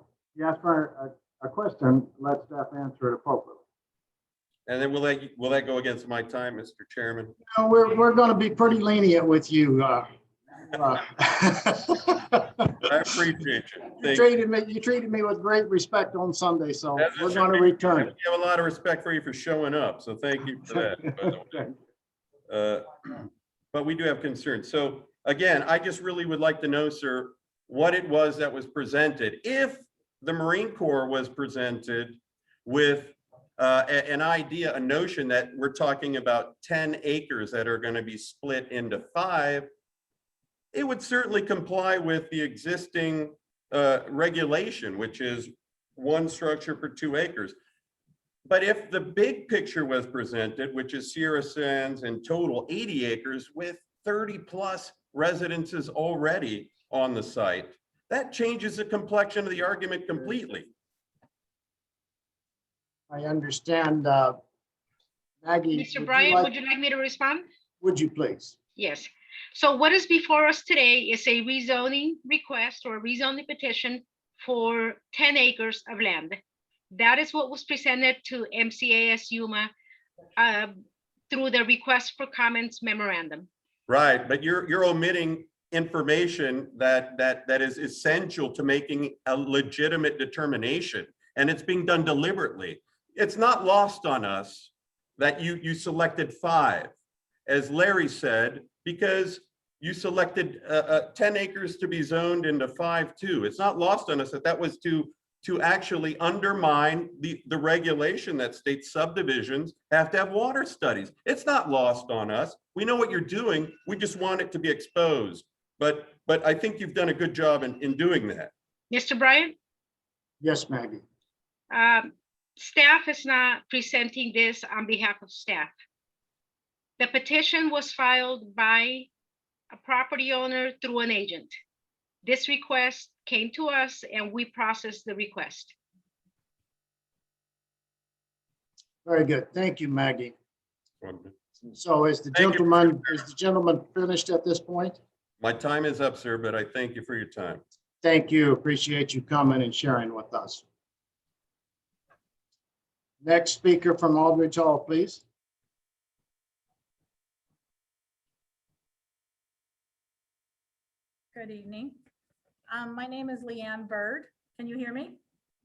a question, let staff answer it appropriately. And then will that go against my time, Mr. Chairman? No, we're going to be pretty lenient with you. I appreciate you. You treated me with great respect on Sunday, so we're going to return. We have a lot of respect for you for showing up, so thank you for that. But we do have concerns. So again, I just really would like to know, sir, what it was that was presented. If the Marine Corps was presented with an idea, a notion that we're talking about 10 acres that are going to be split into 5, it would certainly comply with the existing regulation, which is 1 structure per 2 acres. But if the big picture was presented, which is Sierra Sands in total 80 acres with 30+ residences already on the site, that changes the complexion of the argument completely. I understand. Maggie, Mr. Bryant, would you like me to respond? Would you please? Yes. So what is before us today is a rezoning request or a rezoning petition for 10 acres of land. That is what was presented to MCAS Yuma through the request for comments memorandum. Right, but you're omitting information that is essential to making a legitimate determination, and it's being done deliberately. It's not lost on us that you selected 5, as Larry said, because you selected 10 acres to be zoned into 5 too. It's not lost on us that was to actually undermine the regulation that states subdivisions have to have water studies. It's not lost on us. We know what you're doing. We just want it to be exposed. But I think you've done a good job in doing that. Mr. Bryant? Yes, Maggie. Staff is not presenting this on behalf of staff. The petition was filed by a property owner through an agent. This request came to us and we processed the request. Very good. Thank you, Maggie. So is the gentleman finished at this point? My time is up, sir, but I thank you for your time. Thank you. Appreciate you coming and sharing with us. Next speaker from Aldrich Hall, please. Good evening. My name is Leanne Bird. Can you hear me?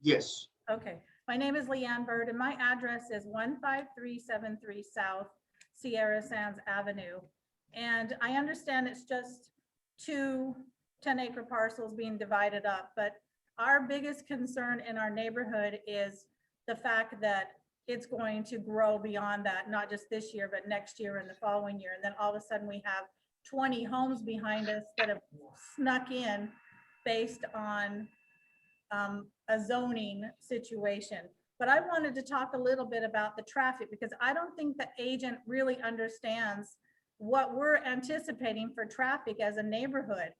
Yes. Okay. My name is Leanne Bird and my address is 15373 South Sierra Sands Avenue. And I understand it's just two 10-acre parcels being divided up, but our biggest concern in our neighborhood is the fact that it's going to grow beyond that, not just this year, but next year and the following year. And then all of a sudden we have 20 homes behind us that have snuck in based on a zoning situation. But I wanted to talk a little bit about the traffic because I don't think the agent really understands what we're anticipating for traffic as a neighborhood.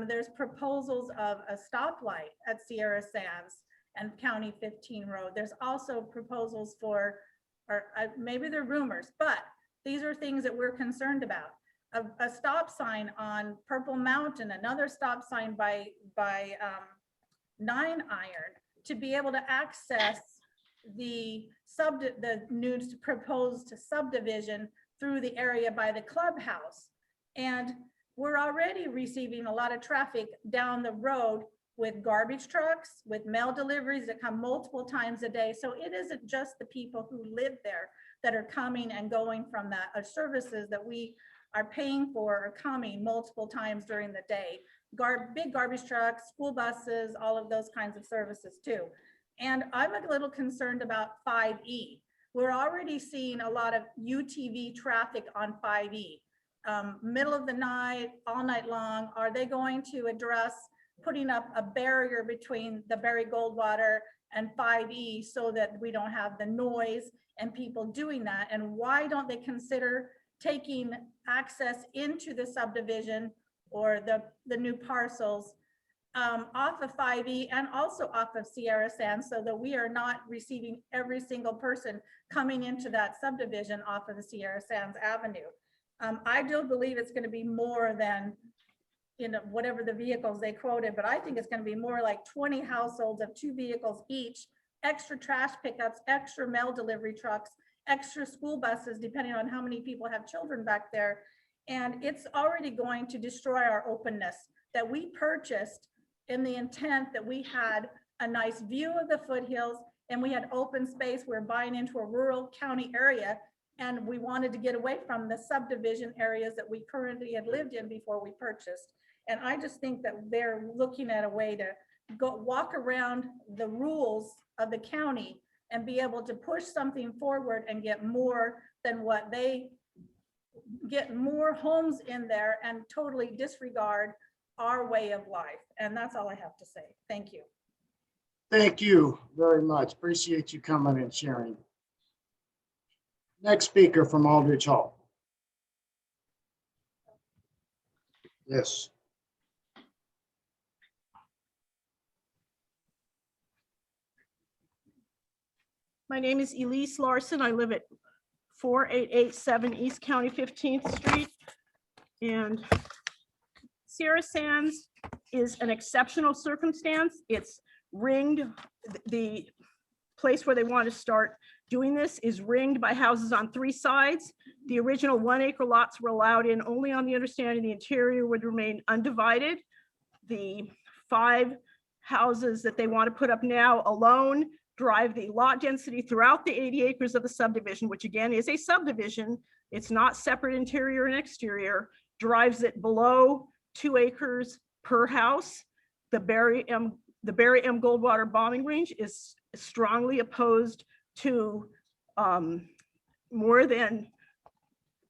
There's proposals of a stoplight at Sierra Sands and County 15 Road. There's also proposals for, or maybe they're rumors, but these are things that we're concerned about. A stop sign on Purple Mountain, another stop sign by 9 Iron to be able to access the new proposed subdivision through the area by the clubhouse. And we're already receiving a lot of traffic down the road with garbage trucks, with mail deliveries that come multiple times a day. So it isn't just the people who live there that are coming and going from that, services that we are paying for are coming multiple times during the day. Big garbage trucks, school buses, all of those kinds of services too. And I'm a little concerned about 5E. We're already seeing a lot of UTV traffic on 5E. Middle of the night, all night long. Are they going to address putting up a barrier between the Barry Goldwater and 5E so that we don't have the noise and people doing that? And why don't they consider taking access into the subdivision or the new parcels off of 5E and also off of Sierra Sands so that we are not receiving every single person coming into that subdivision off of the Sierra Sands Avenue. I do believe it's going to be more than whatever the vehicles they quoted, but I think it's going to be more like 20 households of 2 vehicles each, extra trash pickups, extra mail delivery trucks, extra school buses, depending on how many people have children back there. And it's already going to destroy our openness that we purchased in the intent that we had a nice view of the foothills and we had open space. We're buying into a rural county area and we wanted to get away from the subdivision areas that we currently had lived in before we purchased. And I just think that they're looking at a way to go walk around the rules of the county and be able to push something forward and get more than what they get, more homes in there and totally disregard our way of life. And that's all I have to say. Thank you. Thank you very much. Appreciate you coming and sharing. Next speaker from Aldrich Hall. Yes. My name is Elise Larson. I live at 4887 East County 15th Street. And Sierra Sands is an exceptional circumstance. It's ringed. The place where they want to start doing this is ringed by houses on 3 sides. The original 1-acre lots were allowed in only on the understanding the interior would remain undivided. The 5 houses that they want to put up now alone drive the lot density throughout the 80 acres of the subdivision, which again is a subdivision. It's not separate interior and exterior, drives it below 2 acres per house. The Barry M. Goldwater bombing range is strongly opposed to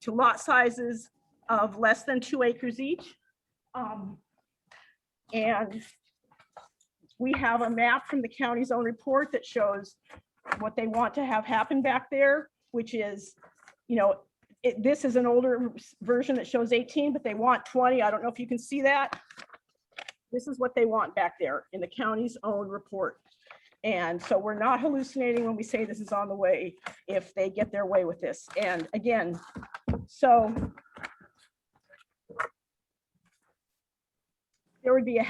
lot sizes of less than 2 acres each. And we have a map from the county's own report that shows what they want to have happen back there, which is, this is an older version that shows 18, but they want 20. I don't know if you can see that. This is what they want back there in the county's own report. And so we're not hallucinating when we say this is on the way if they get their way with this. And again, so there would be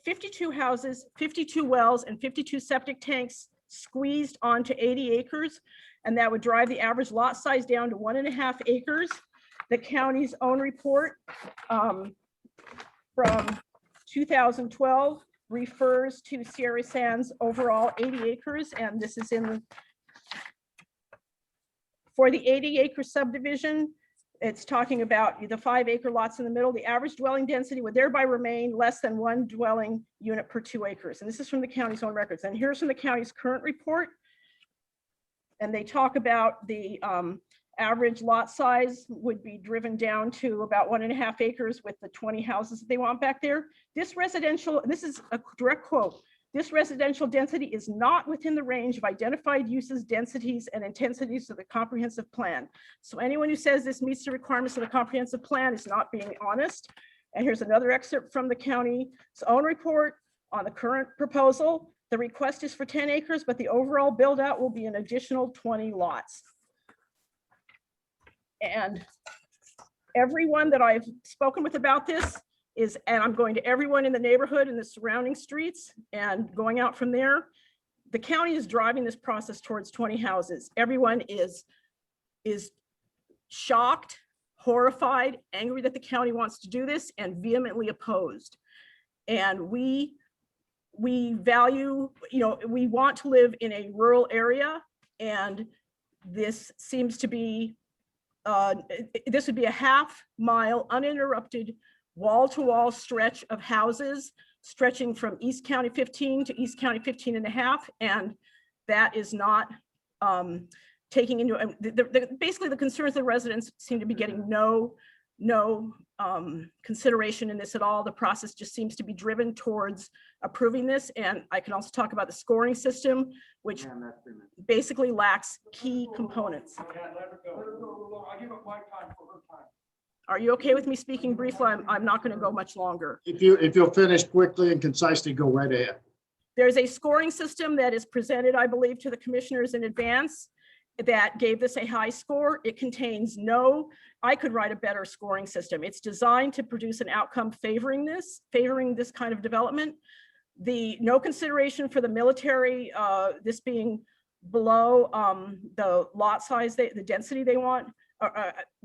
52 houses, 52 wells, and 52 septic tanks squeezed onto 80 acres, and that would drive the average lot size down to 1.5 acres. The county's own report from 2012 refers to Sierra Sands overall 80 acres, and this is in for the 80-acre subdivision. It's talking about the 5-acre lots in the middle. The average dwelling density would thereby remain less than 1 dwelling unit per 2 acres. And this is from the county's own records. And here's from the county's current report. And they talk about the average lot size would be driven down to about 1.5 acres with the 20 houses that they want back there. This residential, this is a direct quote, this residential density is not within the range of identified uses, densities, and intensities of the comprehensive plan. So anyone who says this meets the requirements of the comprehensive plan is not being honest. And here's another excerpt from the county's own report on the current proposal. The request is for 10 acres, but the overall build out will be an additional 20 lots. And everyone that I've spoken with about this is, and I'm going to everyone in the neighborhood and the surrounding streets and going out from there. The county is driving this process towards 20 houses. Everyone is shocked, horrified, angry that the county wants to do this, and vehemently opposed. And we value, we want to live in a rural area, and this seems to be, this would be a half-mile uninterrupted wall-to-wall stretch of houses stretching from East County 15 to East County 15 and a half. And that is not taking into, basically the concerns of the residents seem to be getting no consideration in this at all. The process just seems to be driven towards approving this. And I can also talk about the scoring system, which basically lacks key components. Are you okay with me speaking briefly? I'm not going to go much longer. If you'll finish quickly and concisely, go right ahead. There's a scoring system that is presented, I believe, to the commissioners in advance that gave this a high score. It contains I could write a better scoring system. It's designed to produce an outcome favoring this kind of development. No consideration for the military, this being below the lot size, the density they want,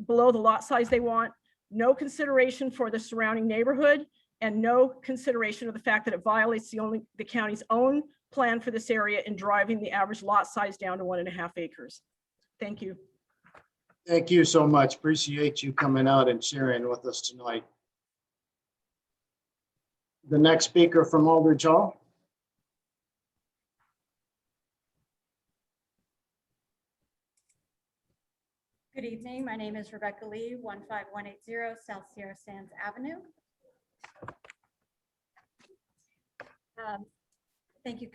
below the lot size they want, no consideration for the surrounding neighborhood, and no consideration of the fact that it violates the county's own plan for this area in driving the average lot size down to 1.5 acres. Thank you. Thank you so much. Appreciate you coming out and sharing with us tonight. The next speaker from Aldridge Hall. Good evening. My name is Rebecca Lee, 15180 South Sierra Sands Avenue. Thank you,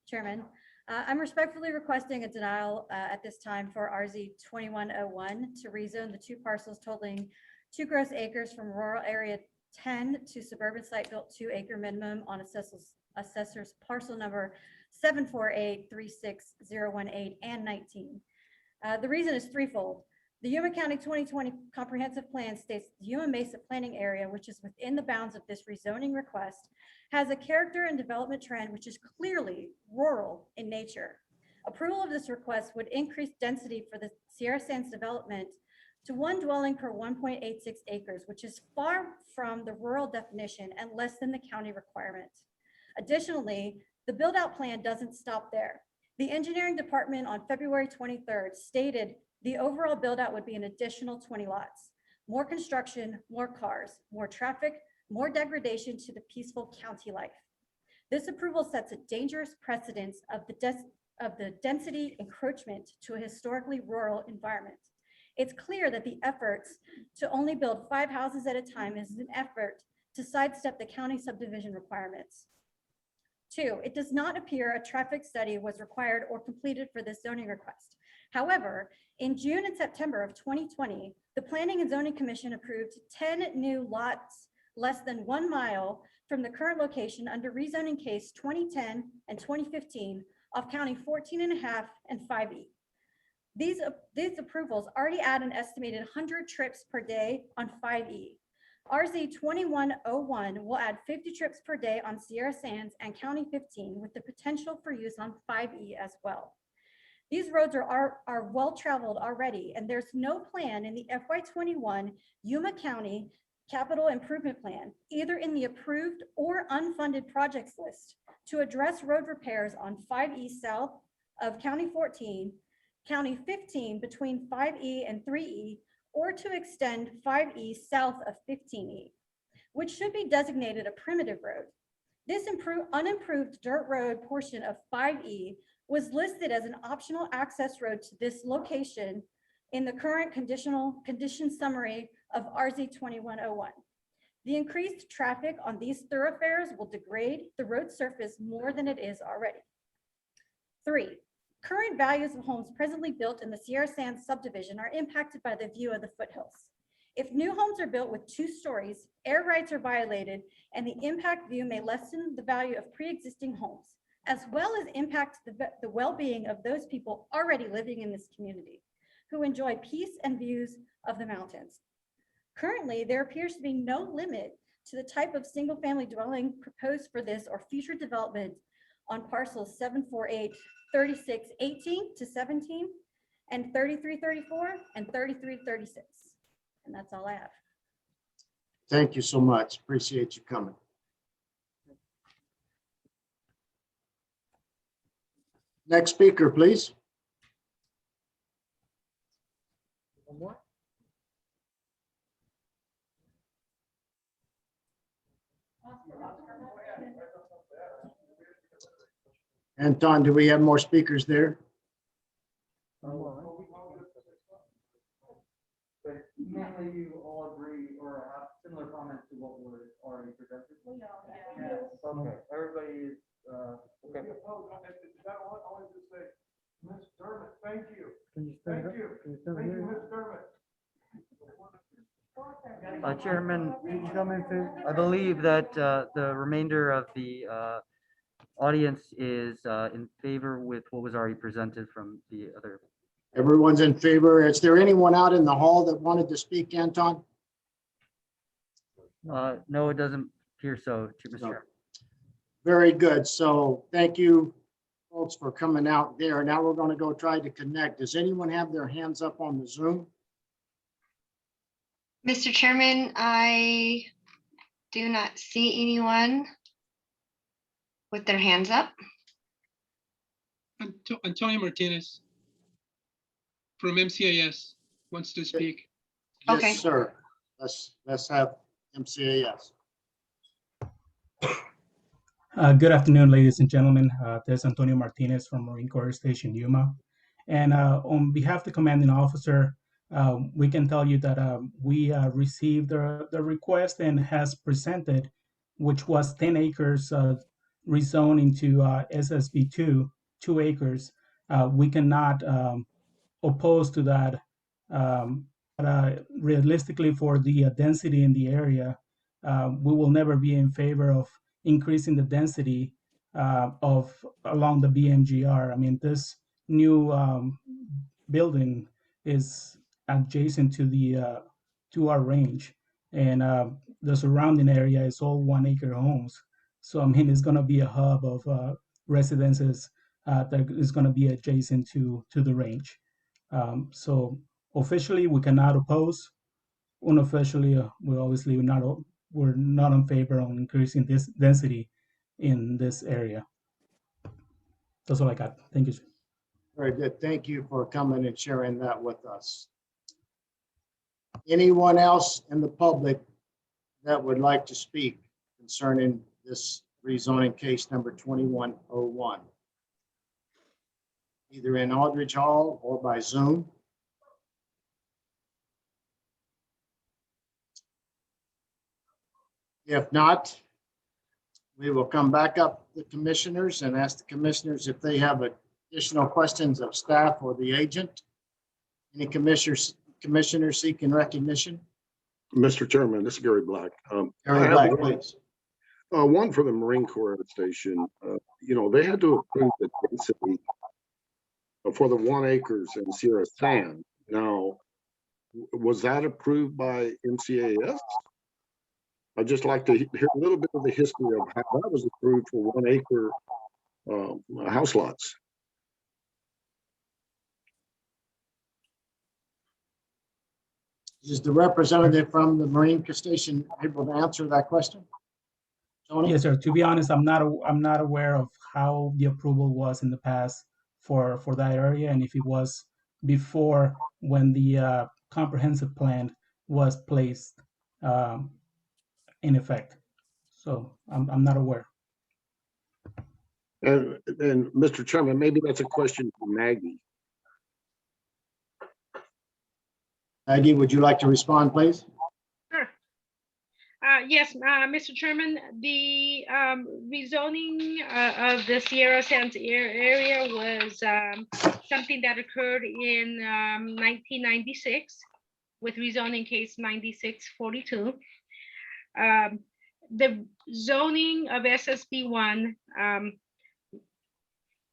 Chairman. I'm respectfully requesting a denial at this time for RZ 2101 to rezone the 2 parcels totaling 2 gross acres from rural area 10 to suburban site built 2 acre minimum on assessor's parcel number 748-36018 and 19. The reason is threefold. The Yuma County 2020 Comprehensive Plan states the Yuma Mesa planning area, which is within the bounds of this rezoning request, has a character and development trend which is clearly rural in nature. Approval of this request would increase density for the Sierra Sands development to 1 dwelling per 1.86 acres, which is far from the rural definition and less than the county requirement. Additionally, the build-out plan doesn't stop there. The engineering department on February 23rd stated the overall build-out would be an additional 20 lots. More construction, more cars, more traffic, more degradation to the peaceful county life. This approval sets a dangerous precedent of the density encroachment to a historically rural environment. It's clear that the efforts to only build 5 houses at a time is an effort to sidestep the county subdivision requirements. 2, it does not appear a traffic study was required or completed for this zoning request. However, in June and September of 2020, the Planning and Zoning Commission approved 10 new lots less than 1 mile from the current location under rezoning case 2010 and 2015 off County 14.5 and 5E. These approvals already add an estimated 100 trips per day on 5E. RZ 2101 will add 50 trips per day on Sierra Sands and County 15 with the potential for use on 5E as well. These roads are well-traveled already, and there's no plan in the FY21 Yuma County Capital Improvement Plan, either in the approved or unfunded projects list, to address road repairs on 5E south of County 14, County 15 between 5E and 3E, or to extend 5E south of 15E, which should be designated a primitive road. This unimproved dirt road portion of 5E was listed as an optional access road to this location in the current condition summary of RZ 2101. The increased traffic on these thoroughfares will degrade the road surface more than it is already. 3, current values of homes presently built in the Sierra Sands subdivision are impacted by the view of the foothills. If new homes are built with 2 stories, air rights are violated, and the impact view may lessen the value of pre-existing homes, as well as impact the well-being of those people already living in this community who enjoy peace and views of the mountains. Currently, there appears to be no limit to the type of single-family dwelling proposed for this or future development on parcels 748, 36, 18 to 17, and 33, 34, and 33, 36. And that's all I have. Thank you so much. Appreciate you coming. Next speaker, please. Anton, do we have more speakers there? Mainly you all agree or have similar comments to what was already presented? Yes. Okay, everybody is, okay. Ms. Dermott, thank you. Can you stand up? Thank you. Can you stand Thank you, here? Ms. Dermott. Chairman, I believe that the remainder of the audience is in favor with what was already presented from the other. Everyone's in favor. Is there anyone out in the hall that wanted to speak, Anton? No, it doesn't appear so, Mr. Chairman. Very good. So thank you, folks, for coming out there. Now we're going to go try to connect. Does anyone have their hands up on the Zoom? Mr. Chairman, I do not see anyone with their hands up. Antonio Martinez from MCAS wants to speak. Yes, Okay. sir. Let's have MCAS. Good afternoon, ladies and gentlemen. This is Antonio Martinez from Marine Corps Station Yuma. And on behalf of the commanding officer, we can tell you that we received the request and has presented, which was 10 acres rezoned into SSB 2 acres. We cannot oppose to that. But realistically, for the density in the area, we will never be in favor of increasing the density of along the BMGR. I mean, this new building is adjacent to the to our range, and the surrounding area is all 1 acre homes. So I mean, it's going to be a hub of residences that is going to be adjacent to the range. So officially, we cannot oppose. Unofficially, we're not in favor of increasing this density in this area. That's all I got. Thank you, sir. Very good. Thank you for coming and sharing that with us. Anyone else in the public that would like to speak concerning this rezoning case number 2101? Either in Aldridge Hall or by Zoom. If not, we will come back up to the commissioners and ask the commissioners if they have additional questions of staff or the agent. Any commissioners seeking recognition? Mr. Chairman, this is Gary Black. Gary Black, please. One for the Marine Corps Station. They had to approve the density for the 1 acres in Sierra Sand. Now, was that approved by MCAS? I'd just like to hear a little bit of the history of how that was approved for 1 acre house lots. Is the representative from the Marine Station able to answer that question? Tony? Yes, sir. To be honest, I'm not aware of how the approval was in the past for that area, and if it was before when the comprehensive plan was placed in effect. So I'm not aware. And Mr. Chairman, maybe that's a question for Maggie. Maggie, would you like to respond, please? Sure. Yes, Mr. Chairman, the rezoning of the Sierra Sands area was something that occurred in 1996 with rezoning case 9642. The zoning of SSB1,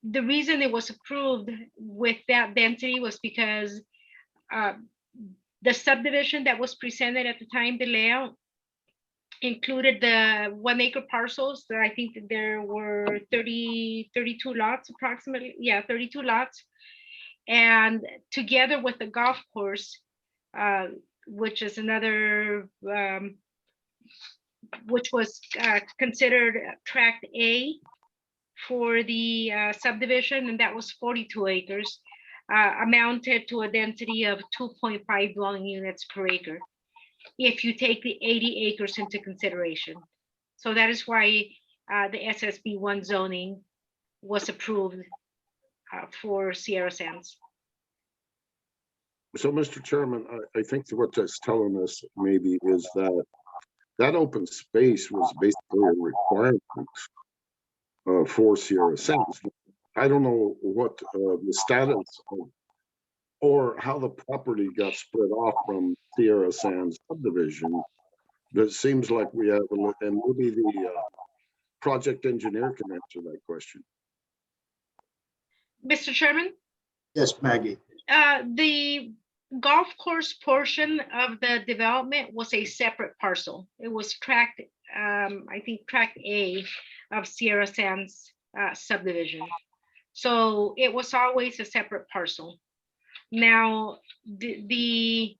the reason it was approved with that density was because the subdivision that was presented at the time, the layout, included the 1 acre parcels. I think that there were 32 lots approximately. Yeah, 32 lots. And together with the golf course, which is another, which was considered tract A for the subdivision, and that was 42 acres, amounted to a density of 2.5 dwelling units per acre, if you take the 80 acres into consideration. So that is why the SSB1 zoning was approved for Sierra Sands. So, Mr. Chairman, I think what that's telling us maybe is that open space was basically a requirement for Sierra Sands. I don't know what the status of, or how the property got split off from Sierra Sands subdivision. But it seems like we have, and maybe the project engineer can answer that question. Mr. Chairman? Yes, Maggie. The golf course portion of the development was a separate parcel. It was tract, I think tract A of Sierra Sands subdivision. So it was always a separate parcel. Now, the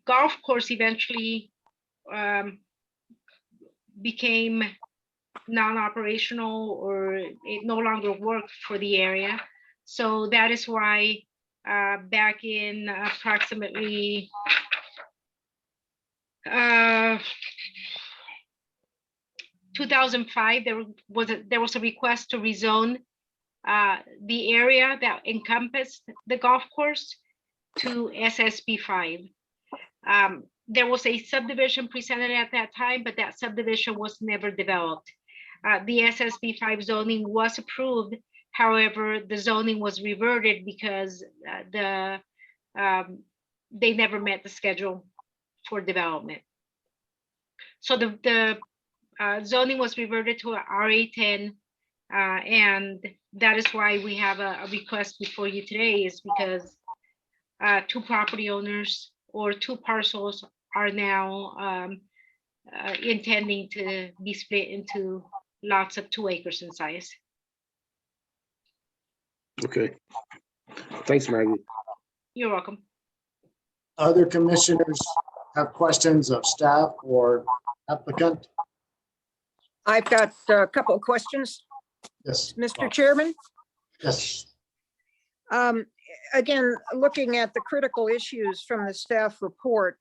golf course eventually became non-operational, or it no longer worked for the area. So that is why back in approximately 2005, there was a request to rezone the area that encompassed the golf course to SSB5. There was a subdivision presented at that time, but that subdivision was never developed. The SSB5 zoning was approved. However, the zoning was reverted because they never met the schedule for development. So the zoning was reverted to RA10, and that is why we have a request before you today, is because 2 property owners or 2 parcels are now intending to be split into lots of 2 acres in size. Okay. Thanks, Maggie. You're welcome. Other commissioners have questions of staff or applicant? I've got a couple of questions. Yes. Mr. Chairman? Yes. Again, looking at the critical issues from the staff report,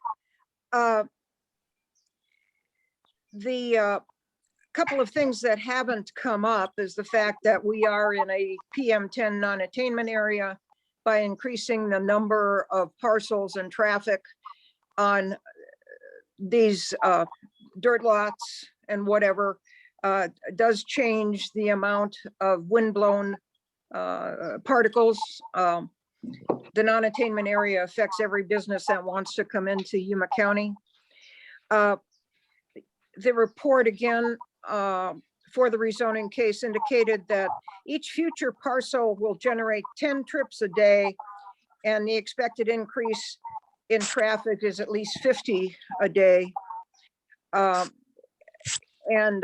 the couple of things that haven't come up is the fact that we are in a PM10 non-attainment area. By increasing the number of parcels and traffic on these dirt lots and whatever, does change the amount of windblown particles. The non-attainment area affects every business that wants to come into Yuma County. The report again for the rezoning case indicated that each future parcel will generate 10 trips a day, and the expected increase in traffic is at least 50 a day. And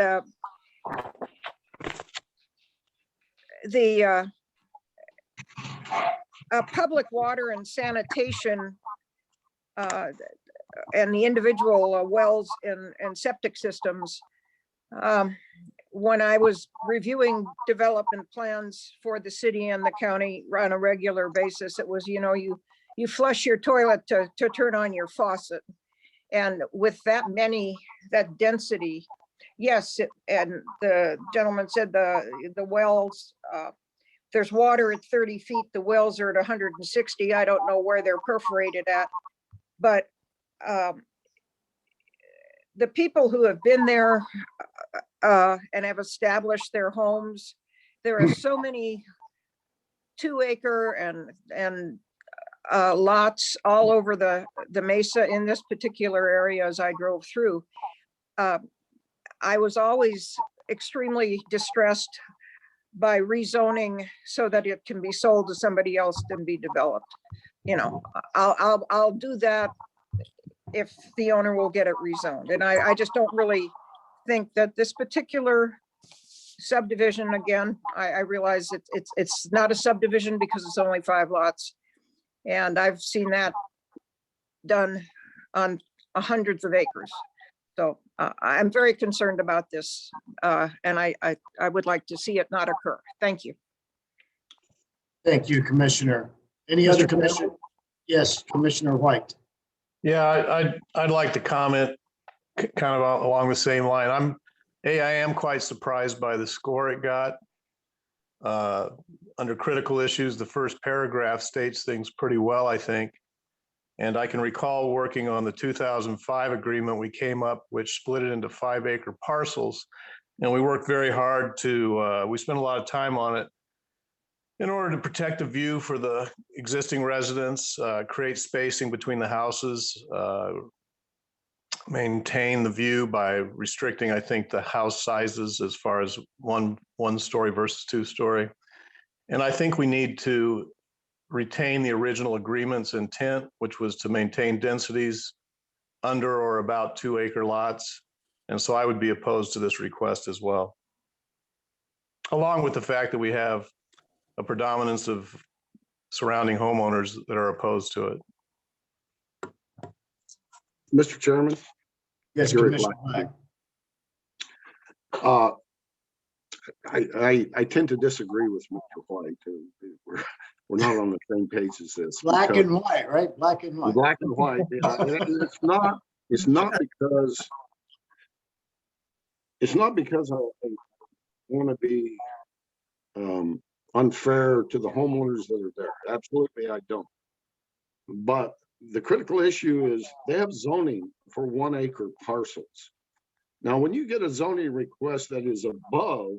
the public water and sanitation and the individual wells and septic systems. When I was reviewing development plans for the city and the county on a regular basis, it was, you flush your toilet to turn on your faucet. And with that density, yes, and the gentleman said the wells, there's water at 30 feet, the wells are at 160. I don't know where they're perforated at, but the people who have been there and have established their homes, there are so many 2-acre and lots all over the mesa in this particular area as I drove through. I was always extremely distressed by rezoning so that it can be sold to somebody else and be developed. I'll do that if the owner will get it rezoned. And I just don't really think that this particular subdivision, again, I realize it's not a subdivision because it's only 5 lots. And I've seen that done on hundreds of acres. So I'm very concerned about this, and I would like to see it not occur. Thank you. Thank you, Commissioner. Any other commissioner? Yes, Commissioner White. Yeah, I'd like to comment kind of along the same line. I am quite surprised by the score it got. Under critical issues, the first paragraph states things pretty well, I think. And I can recall working on the 2005 agreement we came up, which split it into 5-acre parcels. And we worked very hard we spent a lot of time on it in order to protect the view for the existing residents, create spacing between the houses, maintain the view by restricting, I think, the house sizes as far as one story versus 2-story. And I think we need to retain the original agreement's intent, which was to maintain densities under or about 2-acre lots. And so I would be opposed to this request as well, along with the fact that we have a predominance of surrounding homeowners that are opposed to it. Mr. Chairman? Yes, Gary Commissioner Black. I tend to disagree with Mr. White. We're not on the same page as this. Black and white, right? Black and white. Black and white. Yeah. And it's not because I want to be unfair to the homeowners that are there. Absolutely, I don't. But the critical issue is they have zoning for 1-acre parcels. Now, when you get a zoning request that is above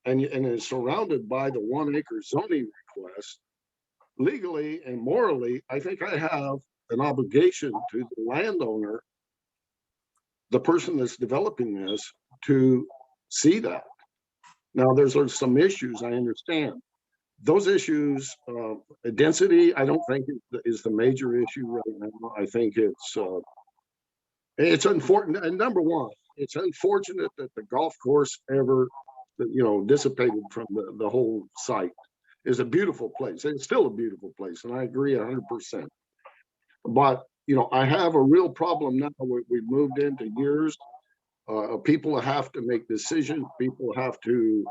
and is surrounded by the 1-acre zoning request, legally and morally, I think I have an obligation to the landowner, the person that's developing this, to see that. Now, there's some issues, I understand. Those issues, density, I don't think is the major issue right now. I think it's unfortunate. And number one, it's unfortunate that the golf course ever, dissipated from the whole site. It's a beautiful place. It's still a beautiful place, and I agree 100%. But I have a real problem now. We've moved into years. People have to make decisions. People have to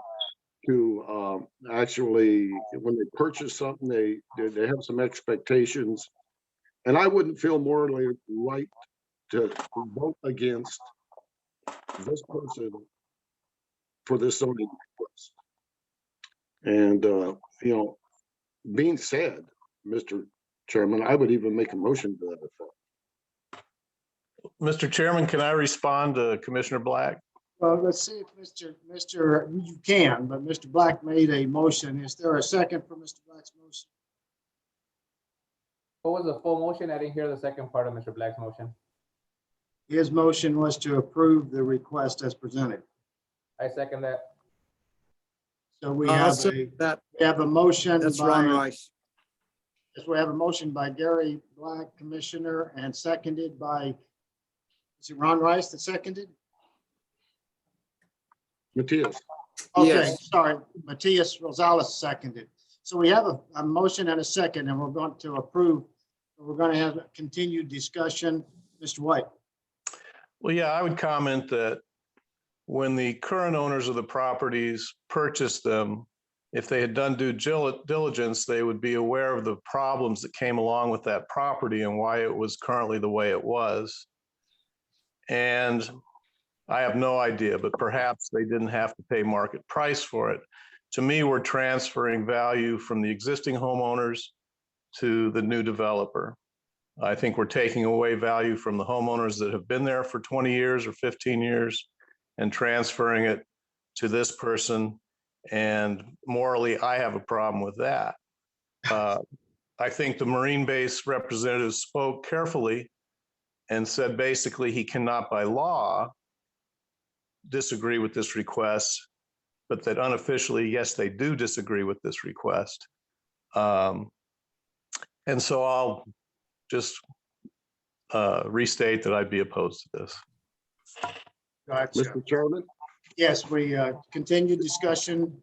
actually, when they purchase something, they have some expectations. And I wouldn't feel morally right to vote against this person for this zoning request. And, being said, Mr. Chairman, I would even make a motion to that effect. Mr. Chairman, can I respond to Commissioner Black? Well, let's see if you can, but Mr. Black made a motion. Is there a second for Mr. Black's motion? What was the full motion? I didn't hear the second part of Mr. Black's motion. His motion was to approve the request as presented. I second that. So we have a motion. That's Ron Rice. Yes, we have a motion by Gary Black, Commissioner, and seconded by, is it Ron Rice that seconded? Matthias. Okay, Yes. sorry, Matias Rosales seconded. So we have a motion and a second, and we're going to approve. We're going to have a continued discussion. Mr. White. Well, yeah, I would comment that when the current owners of the properties purchased them, if they had done due diligence, they would be aware of the problems that came along with that property and why it was currently the way it was. And I have no idea, but perhaps they didn't have to pay market price for it. To me, we're transferring value from the existing homeowners to the new developer. I think we're taking away value from the homeowners that have been there for 20 years or 15 years and transferring it to this person. And morally, I have a problem with that. I think the Marine base representative spoke carefully and said basically he cannot by law disagree with this request, but that unofficially, yes, they do disagree with this request. And so I'll just restate that I'd be opposed to this. Gotcha. Mr. Chairman? Yes, we continue discussion.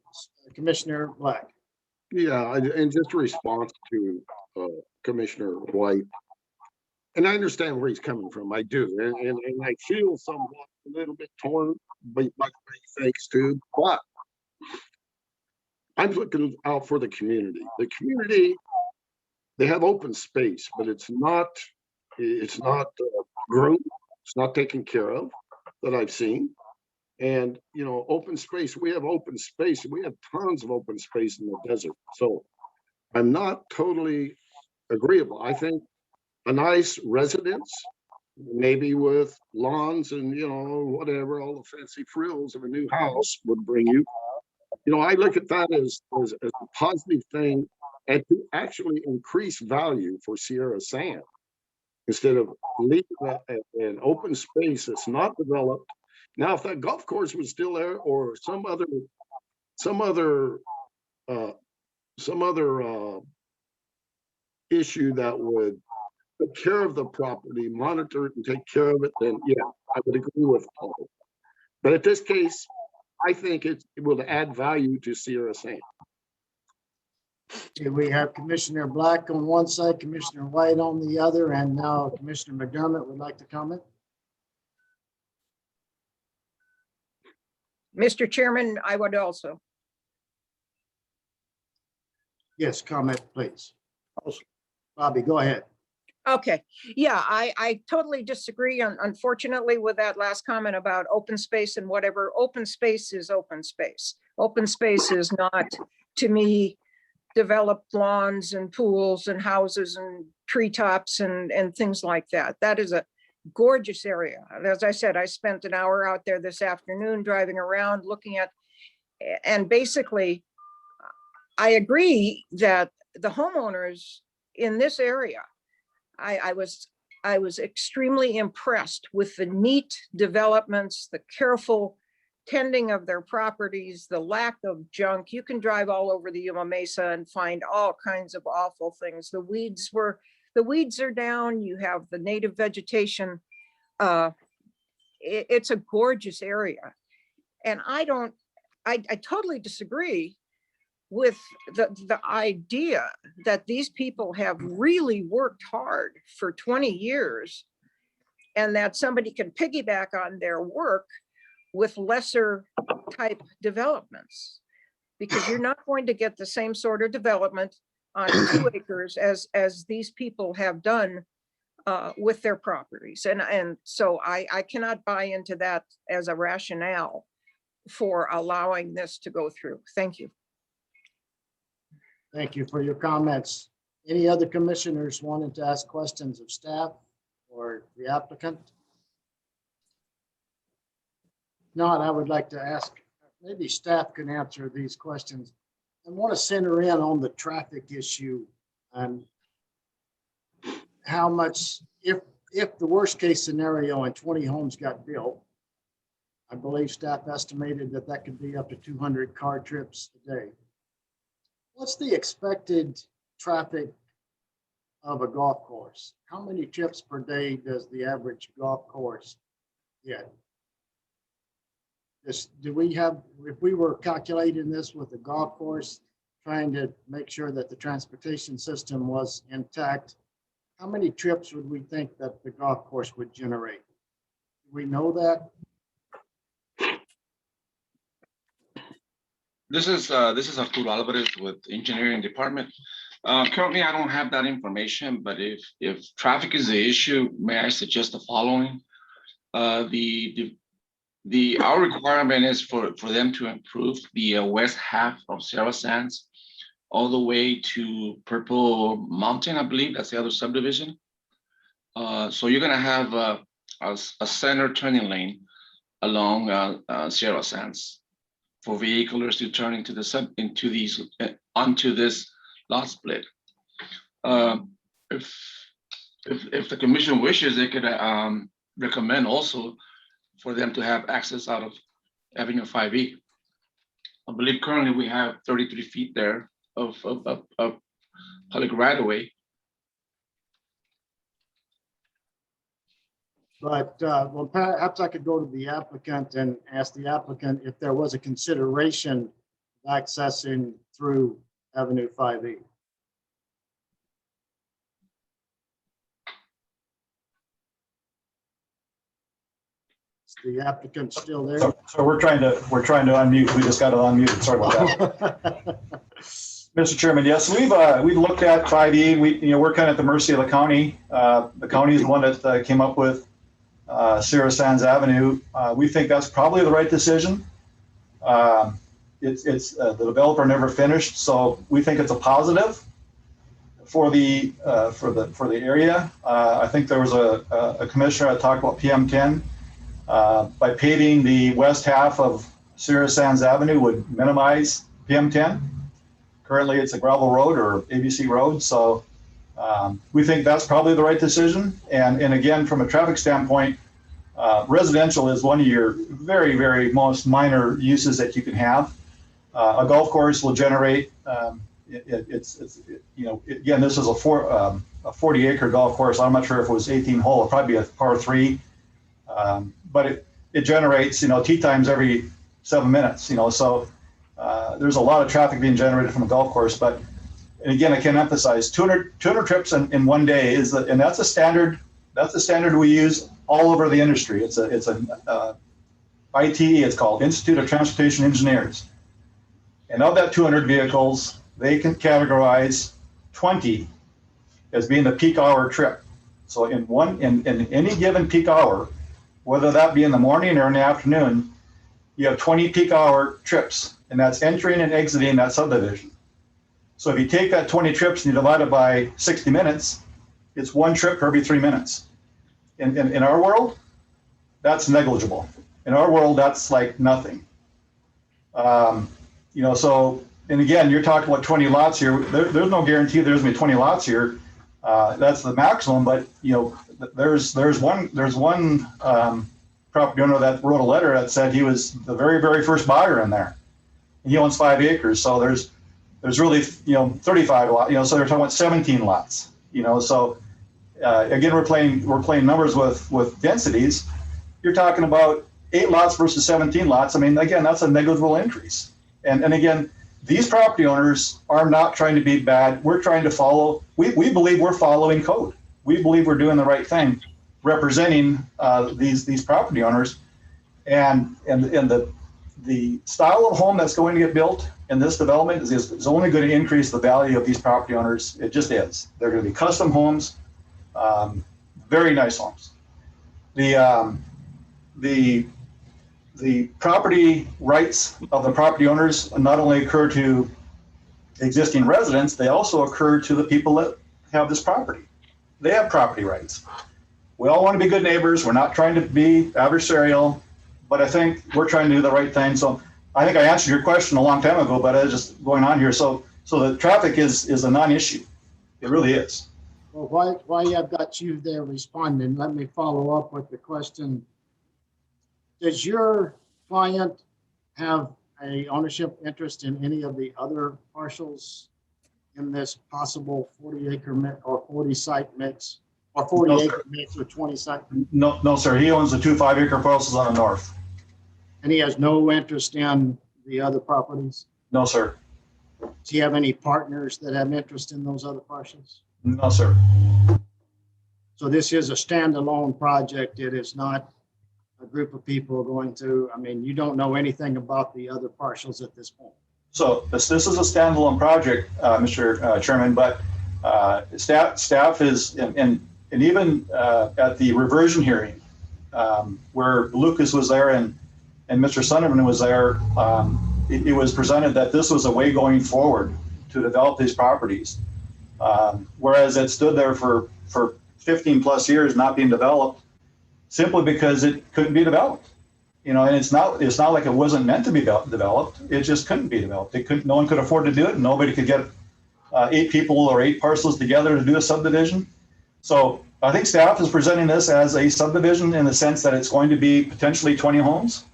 Commissioner Black. Yeah, and just a response to Commissioner White. And I understand where he's coming from. I do. And I feel somewhat a little bit torn by what he thinks too. But I'm looking out for the community. The community, they have open space, but it's not groomed. It's not taken care of that I've seen. And, you know, open space, we have open space. We have tons of open space in the desert. So I'm not totally agreeable. I think a nice residence, maybe with lawns and, you know, whatever, all the fancy frills of a new house would bring you. You know, I look at that as a positive thing and to actually increase value for Sierra Sand instead of leaving an open space that's not developed. Now, if that golf course was still there or some other issue that would take care of the property, monitor it and take care of it, then yeah, I would agree with Paul. But at this case, I think it will add value to Sierra Sand. Okay, we have Commissioner Black on one side, Commissioner White on the other, and now Commissioner McDermott would like to comment. Mr. Chairman, I would also. Yes, comment, please. Bobby, go ahead. Okay, yeah, I totally disagree, unfortunately, with that last comment about open space and whatever. Open space is open space. Open space is not, to me, developed lawns and pools and houses and treetops and things like that. That is a gorgeous area. As I said, I spent an hour out there this afternoon driving around looking at, and basically, I agree that the homeowners in this area, I was extremely impressed with the neat developments, the careful tending of their properties, the lack of junk. You can drive all over the Yuma Mesa and find all kinds of awful things. The weeds are down. You have the native vegetation. It's a gorgeous area. And I totally disagree with the idea that these people have really worked hard for 20 years and that somebody can piggyback on their work with lesser type developments, because you're not going to get the same sort of development on 2 acres as these people have done with their properties. And so I cannot buy into that as a rationale for allowing this to go through. Thank you. Thank you for your comments. Any other commissioners wanting to ask questions of staff or the applicant? Not, I would like to ask, maybe staff can answer these questions. I want to center in on the traffic issue and how much, if the worst case scenario and 20 homes got built, I believe staff estimated that could be up to 200 car trips a day. What's the expected traffic of a golf course? How many trips per day does the average golf course get? do we have, if we were calculating this with the golf course, trying to make sure that the transportation system was intact, how many trips would we think that the golf course would generate? Do we know that? This is Arturo Alvarez with Engineering Department. Currently, I don't have that information, but if traffic is the issue, may I suggest the following? Our requirement is for them to improve the west half of Sierra Sands all the way to Purple Mountain, I believe that's the other subdivision. So you're gonna have a center turning lane along Sierra Sands for vehicles to turn into onto this lot split. If the commission wishes, they could recommend also for them to have access out of Avenue 5E. I believe currently we have 33 feet there of public right of way. But well, perhaps I could go to the applicant and ask the applicant if there was a consideration of accessing through Avenue 5E. Is the applicant still there? So we're trying to unmute. We just got it unmuted. Sorry about that. Mr. Chairman, yes, we've looked at 5E. We're kind of at the mercy of the county. The county is the one that came up with Sierra Sands Avenue. We think that's probably the right decision. It's the developer never finished, so we think it's a positive for the area. I think there was a commissioner that talked about PM10. By paving the west half of Sierra Sands Avenue would minimize PM10. Currently, it's a gravel road or ABC road, so we think that's probably the right decision. And again, from a traffic standpoint, residential is one of your very, very most minor uses that you can have. A golf course will generate, again, this is a 40-acre golf course. I'm not sure if it was 18 hole, it'd probably be a par 3. But it generates, tee times every 7 minutes, so there's a lot of traffic being generated from a golf course. But, and again, I can emphasize 200 trips in one day and that's a standard we use all over the industry. It's a ITE, it's called Institute of Transportation Engineers. And of that 200 vehicles, they can categorize 20 as being the peak hour trip. So in any given peak hour, whether that be in the morning or in the afternoon, you have 20 peak hour trips, and that's entering and exiting that subdivision. So if you take that 20 trips and you divide it by 60 minutes, it's one trip for every 3 minutes. In our world, that's negligible. In our world, that's like nothing. So, and again, you're talking about 20 lots here. There's no guarantee there's gonna be 20 lots here. That's the maximum, but there's one property owner that wrote a letter that said he was the very, very first buyer in there. And he owns 5 acres, so there's really 35 lots. So they're talking about 17 lots. So again, we're playing numbers with densities. You're talking about 8 lots versus 17 lots. I mean, again, that's a negligible increase. And again, these property owners are not trying to be bad. We're trying to follow. We believe we're following code. We believe we're doing the right thing, representing these property owners, and the style of home that's going to get built in this development is only going to increase the value of these property owners. It just is. They're going to be custom homes, very nice homes. The property rights of the property owners not only occur to existing residents, they also occur to the people that have this property. They have property rights. We all want to be good neighbors. We're not trying to be adversarial, but I think we're trying to do the right thing. So I think I answered your question a long time ago, but it's just going on here. So the traffic is a non-issue. It really is. Well, while I've got you there responding, let me follow up with the question. Does your client have a ownership interest in any of the other parcels in this possible 40-acre or 40 site mix, or 40-acre mix with 20 site? No, sir. He owns the 2 5-acre parcels on the north. And he has no interest in the other properties? No, sir. Does he have any partners that have interest in those other parcels? No, sir. So this is a standalone project. It is not a group of people going to, I mean, you don't know anything about the other parcels at this point. So this is a standalone project, Mr. Chairman, but staff is, and even at the reversion hearing, where Lucas was there and Mr. Sunderman was there, it was presented that this was a way going forward to develop these properties. Whereas it stood there for 15 plus years not being developed, simply because it couldn't be developed. You know, and it's not like it wasn't meant to be developed. It just couldn't be developed. No one could afford to do it. Nobody could get 8 people or 8 parcels together to do a subdivision. So I think staff is presenting this as a subdivision in the sense that it's going to be potentially 20 homes.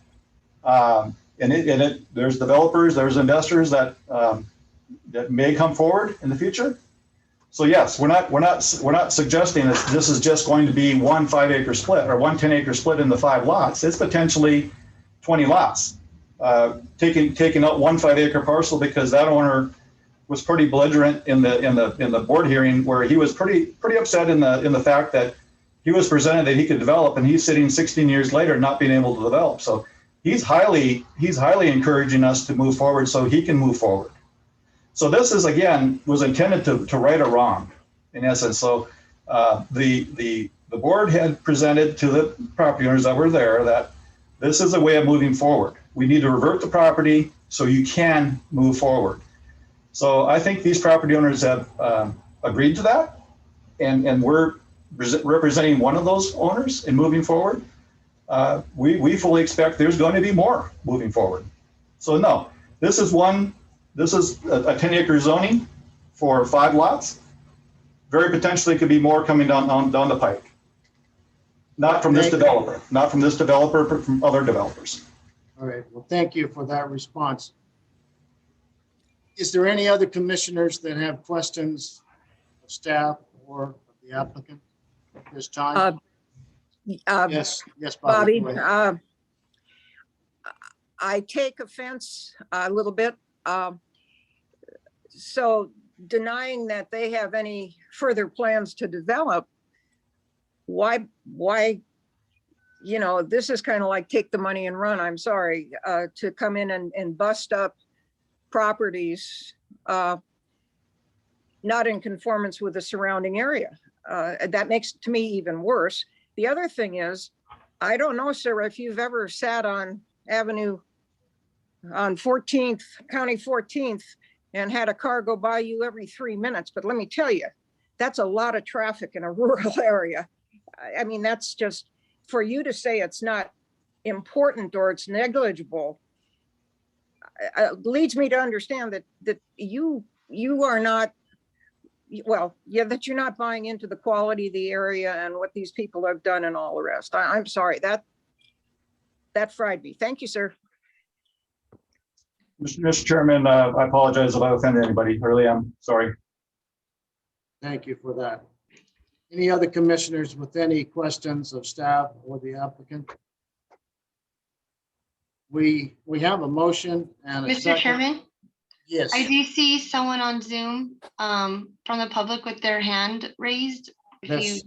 There's developers, there's investors that may come forward in the future. So yes, we're not suggesting that this is just going to be one 5-acre split or one 10-acre split into 5 lots. It's potentially 20 lots. Taking out one 5-acre parcel because that owner was pretty belligerent in the board hearing, where he was pretty upset in the fact that he was presented that he could develop, and he's sitting 16 years later not being able to develop. So he's highly encouraging us to move forward so he can move forward. So this is, again, was intended to right a wrong, in essence. So the board had presented to the property owners that were there that this is a way of moving forward. We need to revert the property so you can move forward. So I think these property owners have agreed to that, and we're representing one of those owners in moving forward. We fully expect there's going to be more moving forward. So no, this is a 10-acre zoning for 5 lots. Very potentially could be more coming down the pike. Not from this developer, but from other developers. All right, well, thank you for that response. Is there any other commissioners that have questions of staff or of the applicant at this time? Yes, Bobby, Bobby. Go ahead. I take offense a little bit. So denying that they have any further plans to develop, why, you know, this is kind of like take the money and run, I'm sorry, to come in and bust up properties not in conformance with the surrounding area. That makes it to me even worse. The other thing is, I don't know, sir, if you've ever sat on Avenue on 14th, County 14th, and had a car go by you every 3 minutes, but let me tell you, that's a lot of traffic in a rural area. I mean, that's just, for you to say it's not important or it's negligible, leads me to understand that you are not, well, yeah, that you're not buying into the quality of the area and what these people have done and all the rest. I'm sorry, that fried me. Thank you, sir. Mr. Chairman, I apologize if I offended anybody. I really am sorry. Thank you for that. Any other commissioners with any questions of staff or the applicant? We have a motion and a Mr. second. Chairman? Yes. I do see someone on Zoom from the public with their hand raised.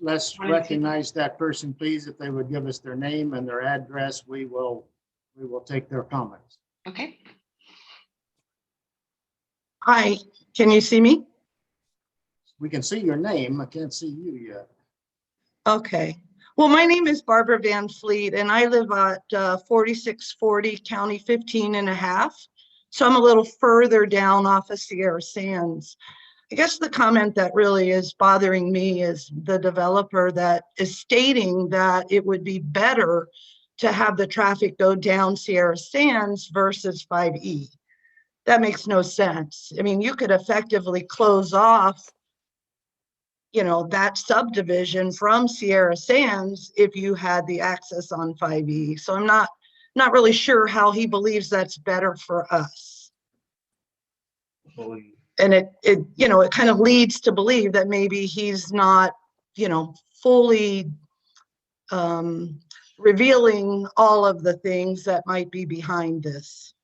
Let's recognize that person, please. If they would give us their name and their address, we will take their comments. Okay. Hi, can you see me? We can see your name. I can't see you yet. Okay. Well, my name is Barbara Van Fleet and I live at 4640 County 15 and a half. So I'm a little further down off of Sierra Sands. I guess the comment that really is bothering me is the developer that is stating that it would be better to have the traffic go down Sierra Sands versus 5E. That makes no sense. I mean, you could effectively close off, you know, that subdivision from Sierra Sands if you had the access on 5E. So I'm not really sure how he believes that's better for us. And it you know, it kind of leads to believe that maybe he's not, you know, fully revealing all of the things that might be behind this.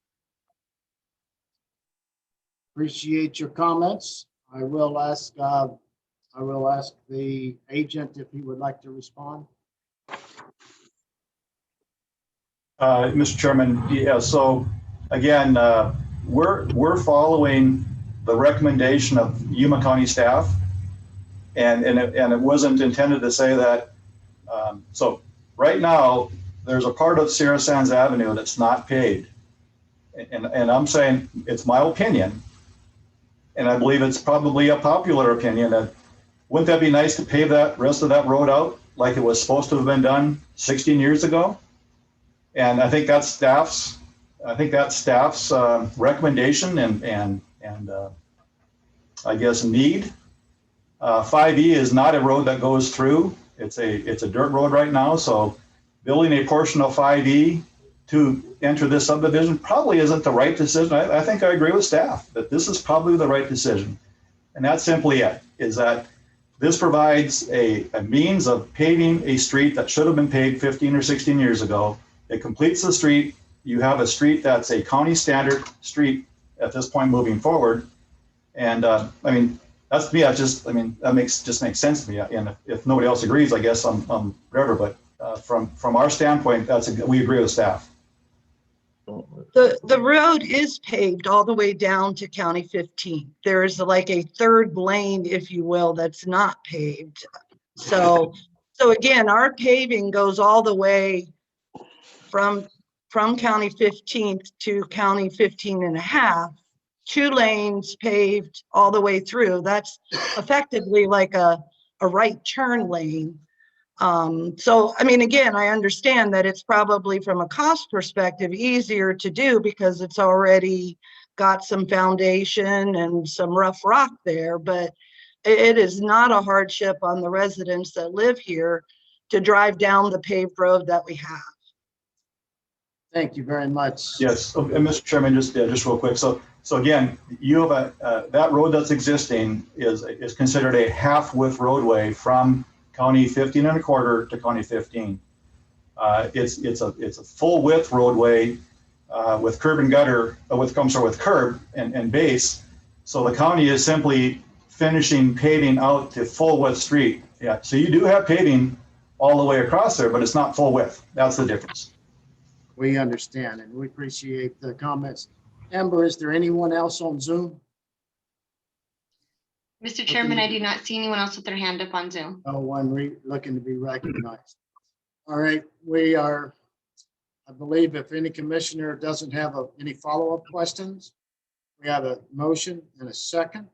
Appreciate your comments. I will ask the agent if he would like to respond. Mr. Chairman, yeah, so again, we're following the recommendation of Yuma County staff. And it wasn't intended to say that. So right now, there's a part of Sierra Sands Avenue that's not paved. And I'm saying, it's my opinion, and I believe it's probably a popular opinion, that wouldn't that be nice to pave that rest of that road out like it was supposed to have been done 16 years ago? And I think that's staff's recommendation and I guess need. 5E is not a road that goes through. It's a dirt road right now. So building a portion of 5E to enter this subdivision probably isn't the right decision. I think I agree with staff that this is probably the right decision. And that's simply it, is that this provides a means of paving a street that should have been paved 15 or 16 years ago. It completes the street. You have a street that's a county standard street at this point moving forward. And I mean, that's me. That makes sense to me. And if nobody else agrees, I guess I'm whatever. But from our standpoint, we agree with staff. The road is paved all the way down to County 15. There is like a third lane, if you will, that's not paved. So again, our paving goes all the way from County 15th to County 15 and a half. 2 lanes paved all the way through. That's effectively like a right turn lane. So, I mean, again, I understand that it's probably from a cost perspective easier to do because it's already got some foundation and some rough rock there, but it is not a hardship on the residents that live here to drive down the paved road that we have. Thank you very much. Yes, and Mr. Chairman, just real quick. So again, you have that road that's existing is considered a half-width roadway from County 15 and a quarter to County 15. It's a full-width roadway with curb and gutter, with curb and base. So the county is simply finishing paving out to full-width street. Yeah, so you do have paving all the way across there, but it's not full width. That's the difference. We understand and we appreciate the comments. Amber, is there anyone else on Zoom? Mr. Chairman, I do not see anyone else with their hand up on Zoom. No one looking to be recognized. All right, we are, I believe if any commissioner doesn't have any follow-up questions, we have a motion and a second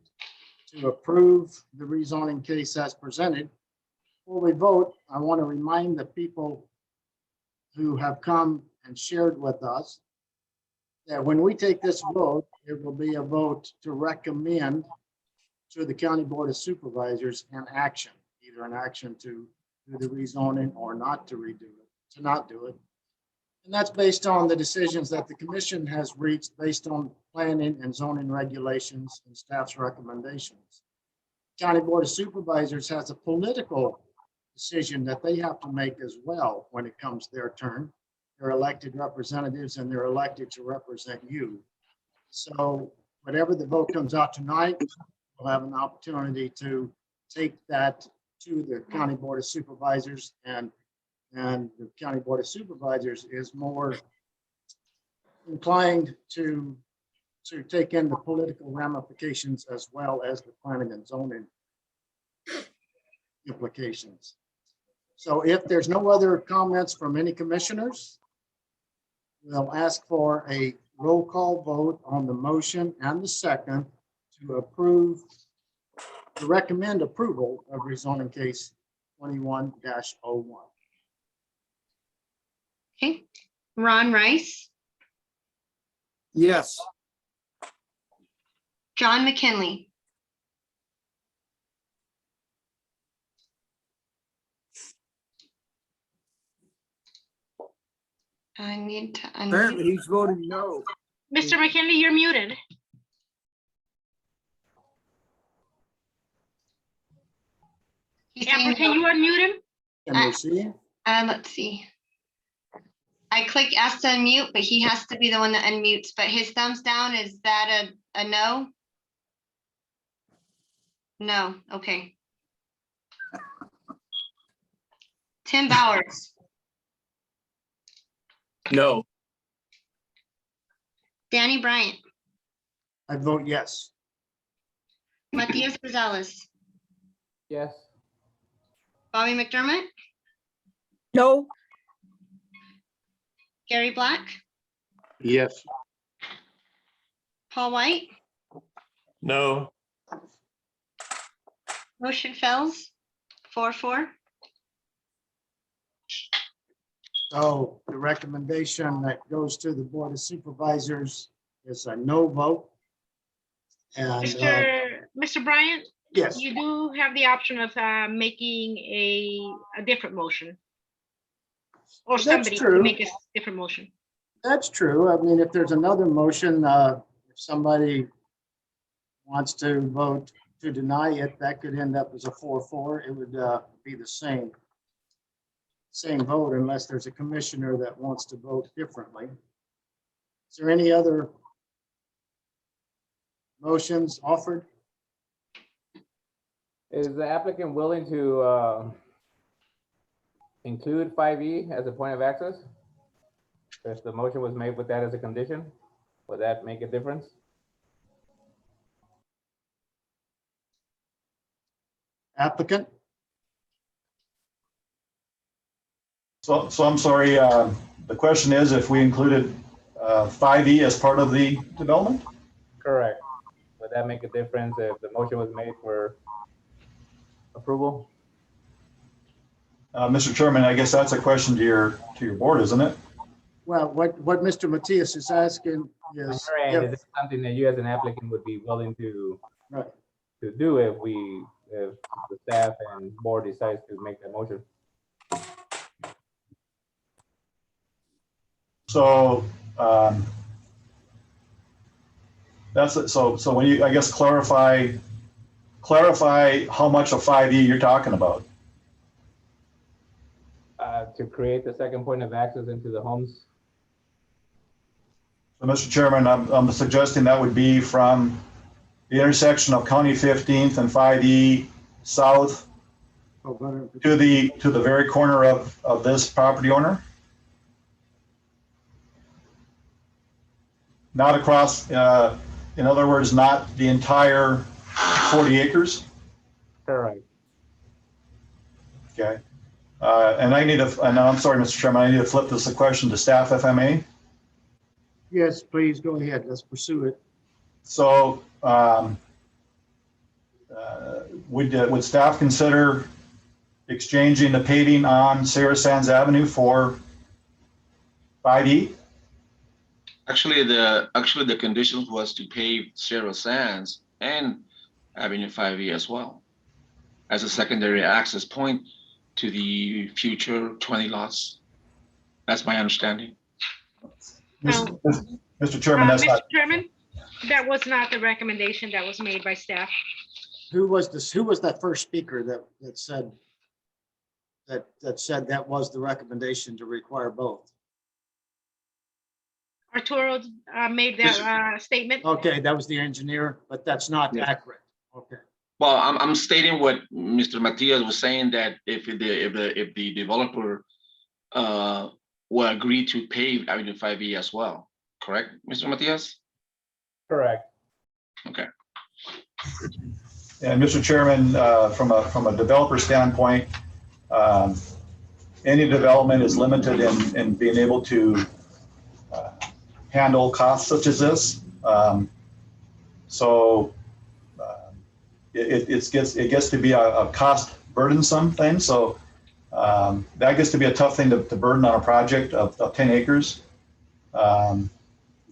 to approve the rezoning case as presented. Before we vote, I want to remind the people who have come and shared with us that when we take this vote, it will be a vote to recommend to the County Board of Supervisors an action, either an action to do the rezoning or not to redo it, to not do it. And that's based on the decisions that the commission has reached based on planning and zoning regulations and staff's recommendations. County Board of Supervisors has a political decision that they have to make as well when it comes their turn. They're elected representatives and they're elected to represent you. So whatever the vote comes out tonight, we'll have an opportunity to take that to the County Board of Supervisors, and the County Board of Supervisors is more inclined to take in the political ramifications as well as the planning and zoning implications. So if there's no other comments from any commissioners, we'll ask for a roll call vote on the motion and the second to approve, to recommend approval of rezoning case 21-01. Okay, Ron Rice, Yes. John McKinley, I need to Apparently unmute. he's voting no. Mr. McKinley, you're muted. He's Amber, saying can you unmute him? Can we see? let's see. I click ask to unmute, but he has to be the one that unmutes, but his thumbs down, is that a no? No, okay. Tim Bowers, No. Danny Bryant, I vote yes. Matias Gonzalez, Yes. Bobby McDermott, No. Gary Black, Yes. Paul White, No. motion fails, 4-4. So the recommendation that goes to the Board of Supervisors is a no vote. And Mr. Bryant? yes, You do have the option of making a different motion. Or That's somebody to true. make a different motion. that's true. I mean, if there's another motion, if somebody wants to vote to deny it, that could end up as a 4-4. It would be the same vote unless there's a commissioner that wants to vote differently. Is there any other motions offered? Is the applicant willing to include 5E as a point of access? If the motion was made with that as a condition, would that make a difference? Applicant? So I'm sorry, the question is if we included 5E as part of the development? Correct. Would that make a difference if the motion was made for approval? Mr. Chairman, I guess that's a question to your board, isn't it? Well, what Mr. Matias is asking is, Is if, it something that you as an applicant would be willing to right, to do if the staff and board decides to make that motion? So that's it. So when you, I guess, clarify how much of 5E you're talking about. To create the second point of access into the homes. So, Mr. Chairman, I'm suggesting that would be from the intersection of County 15th and 5E south to the very corner of this property owner. Not across, in other words, not the entire 40 acres. Correct. Okay. And I'm sorry, Mr. Chairman, I need to flip this a question to staff FMA. yes, please go ahead. Let's pursue it. So would staff consider exchanging the paving on Sarah Sands Avenue for 5E? Actually, the condition was to pave Sarah Sands and Avenue 5E as well as a secondary access point to the future 20 lots. That's my understanding. Mr. Chairman, that's Mr. not. Chairman, that was not the recommendation that was made by staff. Who was that first speaker that said that was the recommendation to require both? Arturo made that statement. Okay, that was the engineer, but that's not accurate. Okay. Well, I'm stating what Mr. Matias was saying, that if the developer will agree to pave Avenue 5E as well, correct, Mr. Matias? Correct. Okay. And Mr. Chairman, from a developer standpoint, any development is limited in being able to handle costs such as this. So it gets to be a cost burdensome thing. So that gets to be a tough thing to burden on a project of 10 acres. And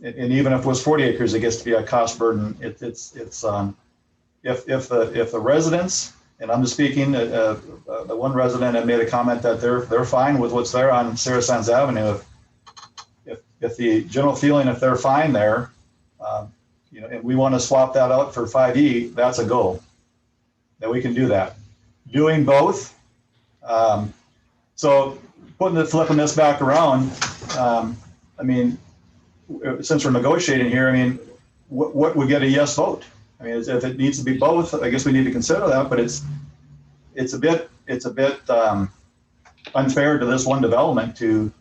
even if it was 40 acres, it gets to be a cost burden. If the residents, and I'm just speaking, the one resident had made a comment that they're fine with what's there on Sarah Sands Avenue. If the general feeling, if they're fine there, and we want to swap that out for 5E, that's a go. That we can do that. Doing both. So flipping this back around, I mean, since we're negotiating here, I mean, what would get a yes vote? I mean, if it needs to be both, I guess we need to consider that, but it's a bit unfair to this one development to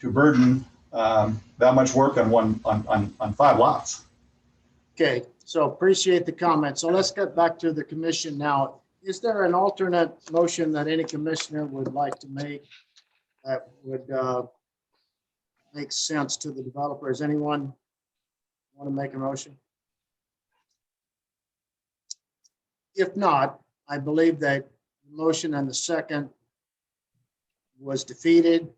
burden that much work on 5 lots. Okay, so appreciate the comment. So let's get back to the commission now. Is there an alternate motion that any commissioner would like to make that would make sense to the developers? Anyone want to make a motion? If not, I believe that the motion and the second was defeated.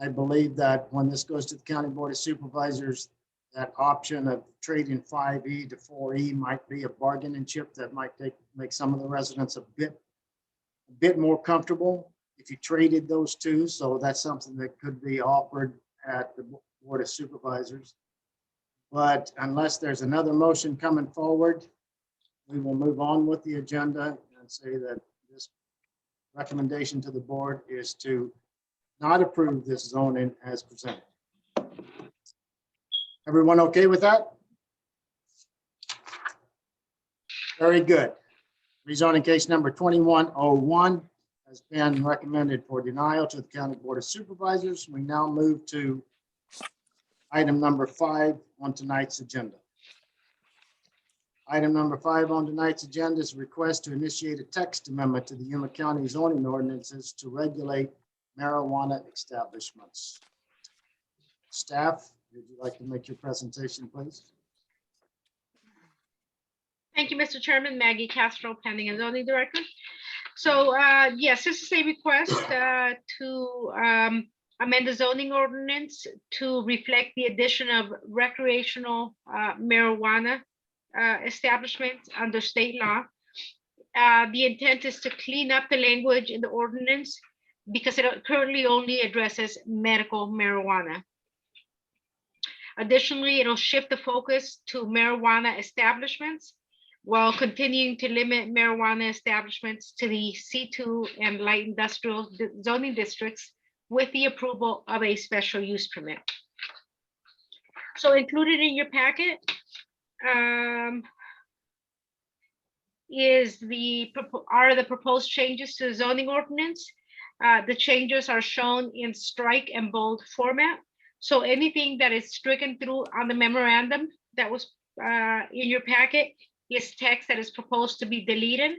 I believe that when this goes to the County Board of Supervisors, that option of trading 5E to 4E might be a bargaining chip that might make some of the residents a bit more comfortable if you traded those two. So that's something that could be offered at the Board of Supervisors. But unless there's another motion coming forward, we will move on with the agenda and say that this recommendation to the board is to not approve this zoning as presented. Everyone okay with that? Very good. Rezoning case number 2101 has been recommended for denial to the County Board of Supervisors. We now move to item number 5 on tonight's agenda. Item number 5 on tonight's agenda is a request to initiate a text amendment to the Yuma County zoning ordinances to regulate marijuana establishments. Staff, would you like to make your presentation, please? Thank you, Mr. Chairman. Maggie Castro, Planning and Zoning Director. So yes, this is a request to amend the zoning ordinance to reflect the addition of recreational marijuana establishments under state law. The intent is to clean up the language in the ordinance because it currently only addresses medical marijuana. Additionally, it'll shift the focus to marijuana establishments while continuing to limit marijuana establishments to the C2 and light industrial zoning districts with the approval of a special use permit. So included in your packet are the proposed changes to the zoning ordinance. The changes are shown in strike and bold format. So anything that is stricken through on the memorandum that was in your packet is text that is proposed to be deleted.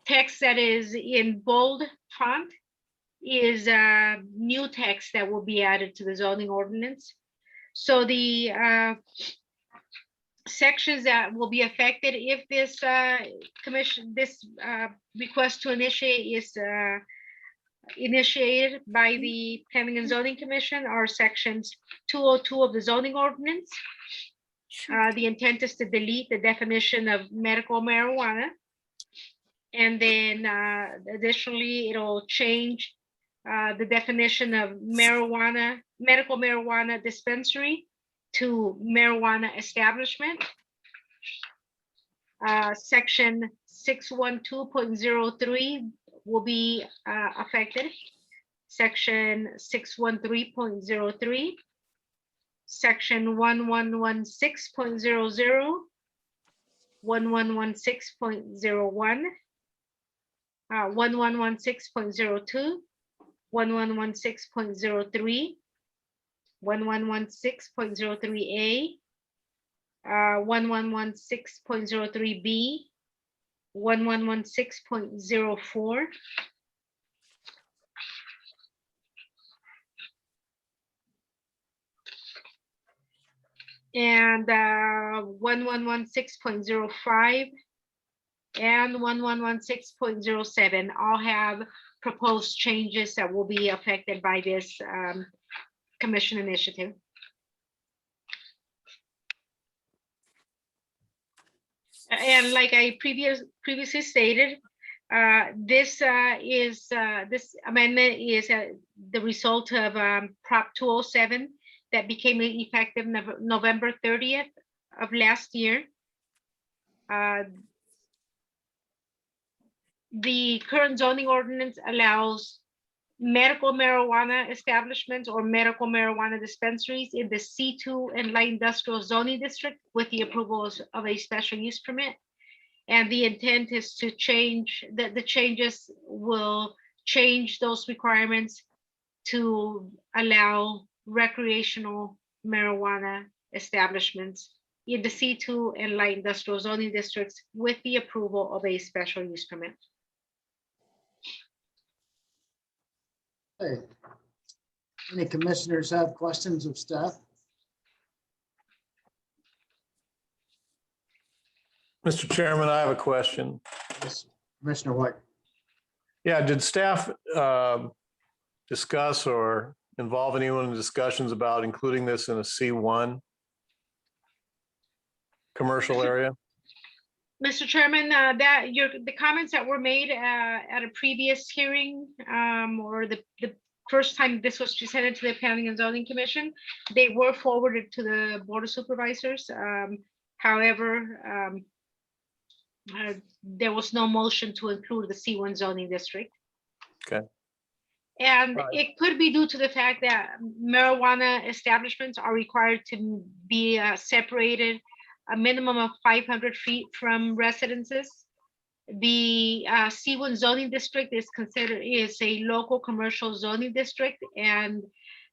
Text that is in bold font is new text that will be added to the zoning ordinance. So the sections that will be affected if this request to initiate is initiated by the Planning and Zoning Commission are sections 202 of the zoning ordinance. The intent is to delete the definition of medical marijuana. And then additionally, it'll change the definition of medical marijuana dispensary to marijuana establishment. Section 612.03 will be affected. Section 613.03. Section 1116.00, 1116.01, 1116.02, 1116.03, 1116.03A, 1116.03B, 1116.04, and 1116.05 and 1116.07 all have proposed changes that will be affected by this commission initiative. And like I previously stated, this amendment is the result of Prop 207 that became effective November 30th of last year. The current zoning ordinance allows medical marijuana establishments or medical marijuana dispensaries in the C2 and light industrial zoning district with the approval of a special use permit. And the intent is to change, that the changes will change those requirements to allow recreational marijuana establishments in the C2 and light industrial zoning districts with the approval of a special use permit. Okay. Any commissioners have questions of staff? Mr. Chairman, I have a question. Yes, Commissioner White. Yeah, did staff discuss or involve anyone in discussions about including this in a C1 commercial area? Mr. Chairman, the comments that were made at a previous hearing, or the first time this was presented to the Planning and Zoning Commission, they were forwarded to the Board of Supervisors. However, there was no motion to include the C1 zoning district. Okay. And it could be due to the fact that marijuana establishments are required to be separated a minimum of 500 feet from residences. The C1 zoning district is a local commercial zoning district, and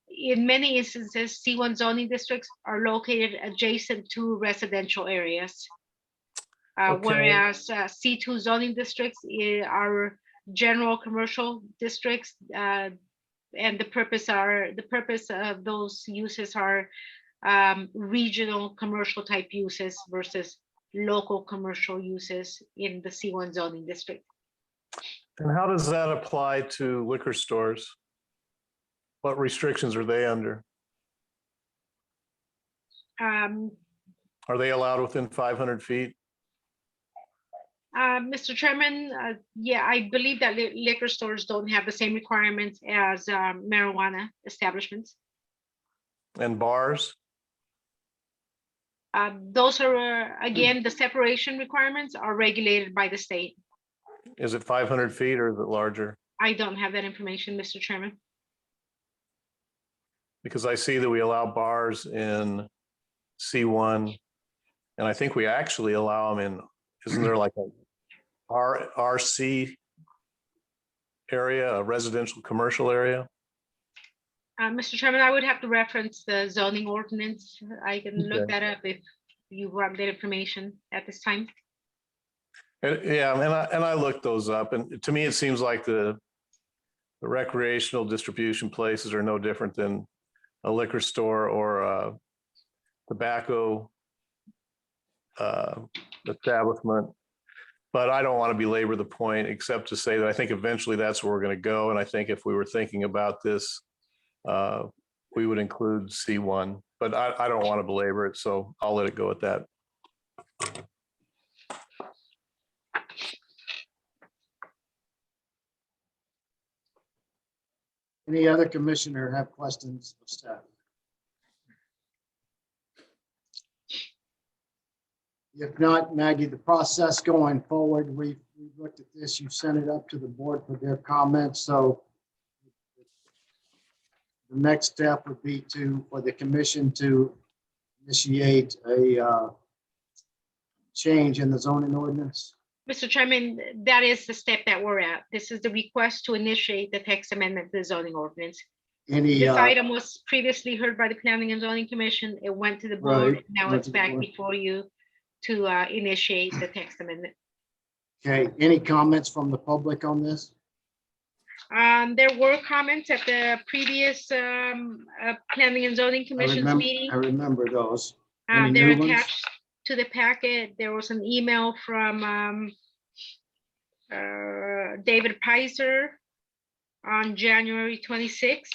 in many instances, C1 zoning districts are located adjacent to residential areas. Whereas C2 zoning districts are general commercial districts, and the purpose of those uses are regional commercial type uses versus local commercial uses in the C1 zoning district. And how does that apply to liquor stores? What restrictions are they under? Are they allowed within 500 feet? Mr. Chairman, yeah, I believe that liquor stores don't have the same requirements as marijuana establishments. And bars? Those are, again, the separation requirements are regulated by the state. Is it 500 feet or is it larger? I don't have that information, Mr. Chairman. Because I see that we allow bars in C1, and I think we actually allow them in, isn't there like a RC area, a residential commercial area? Mr. Chairman, I would have to reference the zoning ordinance. I can look that up if you want that information at this time. Yeah, and I looked those up, and to me, it seems like the recreational distribution places are no different than a liquor store or a tobacco establishment. But I don't want to belabor the point, except to say that I think eventually that's where we're going to go. And I think if we were thinking about this, we would include C1, but I don't want to belabor it, so I'll let it go at that. Any other commissioner have questions of staff? If not, Maggie, the process going forward, we've looked at this, you sent it up to the board for their comments, so the next step would be for the commission to initiate a change in the zoning ordinance. Mr. Chairman, that is the step that we're at. This is the request to initiate the text amendment to the zoning ordinance. This item was previously heard by the Planning and Zoning Commission. It went to the board. Right. Now it's back before you to initiate the text amendment. Okay, any comments from the public on this? There were comments at the previous Planning and Zoning Commission's meeting. I remember those. Any They're new ones? attached to the packet. There was an email from David Pizer on January 26th.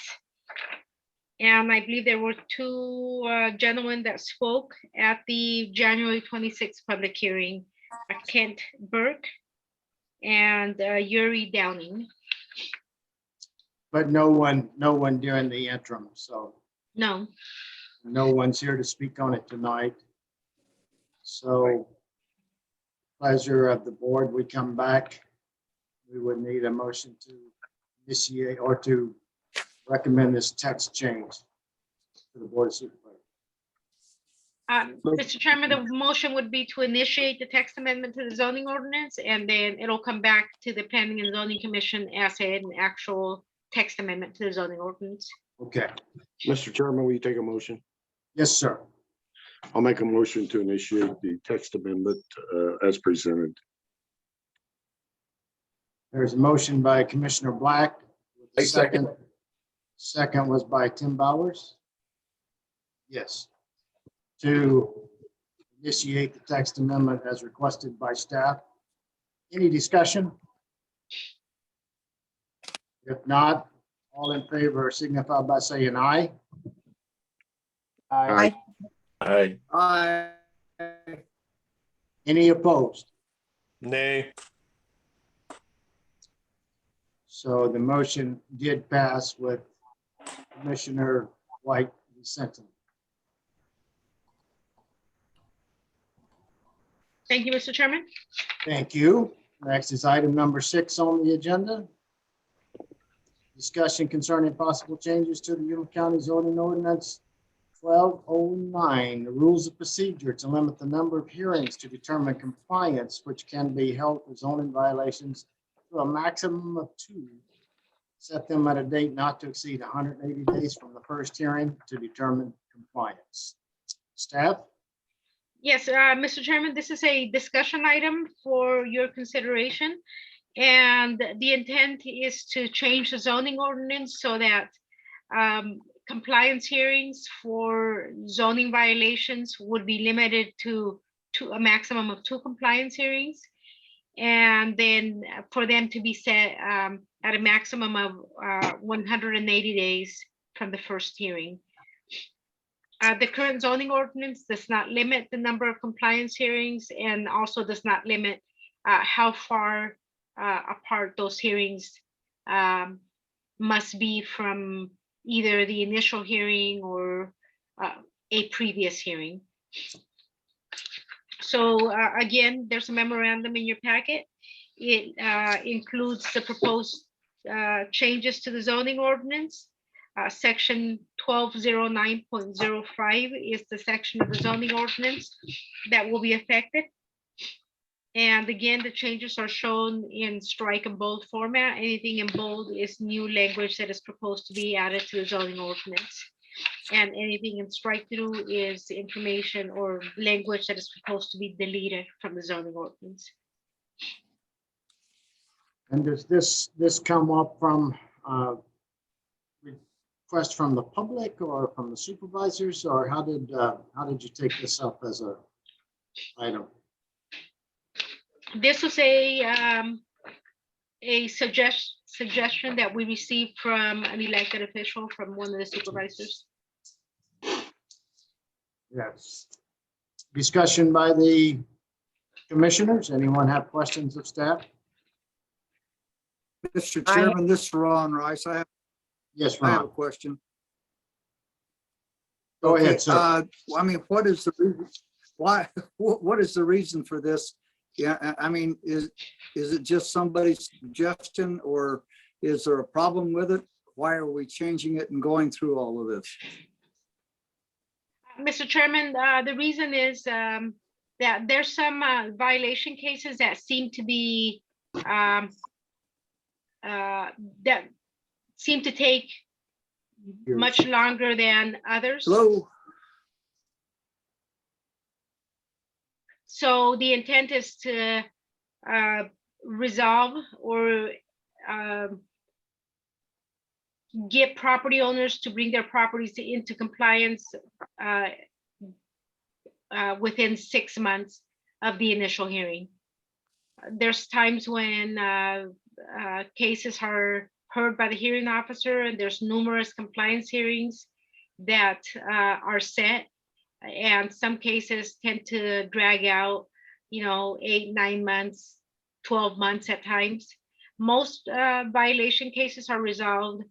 And I believe there were two gentlemen that spoke at the January 26th public hearing, Kent Burke and Yuri Downing. But no one during the interim, so. No. No one's here to speak on it tonight. So pleasure of the board, we come back. We would need a motion to initiate or to recommend this text change to the Board of Supervisors? Mr. Chairman, the motion would be to initiate the text amendment to the zoning ordinance, and then it'll come back to the Planning and Zoning Commission as an actual text amendment to the zoning ordinance. Okay, Mr. Chairman, will you take a motion? yes, sir. I'll make a motion to initiate the text amendment as presented. There's a motion by Commissioner Black. I second. Second was by Tim Bowers. Yes. To initiate the text amendment as requested by staff. Any discussion? If not, all in favor signify by saying aye. Aye. Aye. Aye. Any opposed? Nay. So the motion did pass with Commissioner White dissenting. Thank you, Mr. Chairman. Thank you. Next is item number 6 on the agenda. Discussion concerning possible changes to the Yuma County zoning ordinance 1209, the rules of procedure to limit the number of hearings to determine compliance, which can be held for zoning violations to a maximum of 2. Set them at a date not to exceed 180 days from the first hearing to determine compliance. Staff? Yes, Mr. Chairman, this is a discussion item for your consideration. And the intent is to change the zoning ordinance so that compliance hearings for zoning violations would be limited to a maximum of 2 compliance hearings. And then for them to be set at a maximum of 180 days from the first hearing. The current zoning ordinance does not limit the number of compliance hearings and also does not limit how far apart those hearings must be from either the initial hearing or a previous hearing. So again, there's a memorandum in your packet. It includes the proposed changes to the zoning ordinance. Section 1209.05 is the section of the zoning ordinance that will be affected. And again, the changes are shown in strike and bold format. Anything in bold is new language that is proposed to be added to the zoning ordinance. And anything in strike through is information or language that is proposed to be deleted from the zoning ordinance. And does this come up from request from the public or from the supervisors, or how did you take this up as a item? This was a suggestion that we received from an elected official, from one of the supervisors. Yes. Discussion by the commissioners. Anyone have questions of staff? Mr. Chairman, this is Ron Rice. Yes, I have a Ron. question. Go Okay, ahead, sir. I mean, what is the reason? Why? What is the reason for this? Yeah, I mean, is it just somebody's suggestion, or is there a problem with it? Why are we changing it and going through all of this? Mr. Chairman, the reason is that there's some violation cases that seem to be that seem to take much longer than others. Hello? So the intent is to resolve or get property owners to bring their properties into compliance within 6 months of the initial hearing. There's times when cases are heard by the hearing officer, and there's numerous compliance hearings that are set. And some cases tend to drag out, 8, 9 months, 12 months at times. Most violation cases are resolved.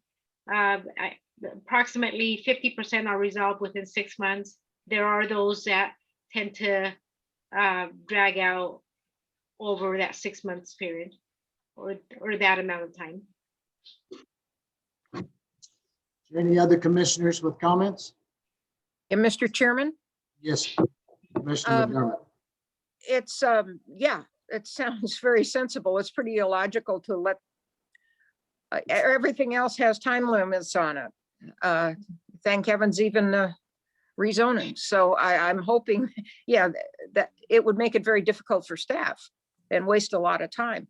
Approximately 50% are resolved within 6 months. There are those that tend to drag out over that 6 months period or that amount of time. Is there any other commissioners with comments? And Mr. Chairman, Yes, Commissioner McDermott. it's, yeah, it sounds very sensible. It's pretty illogical to let everything else has time limits on it. Thank heavens, even rezoning. So I'm hoping, yeah, that it would make it very difficult for staff and waste a lot of time,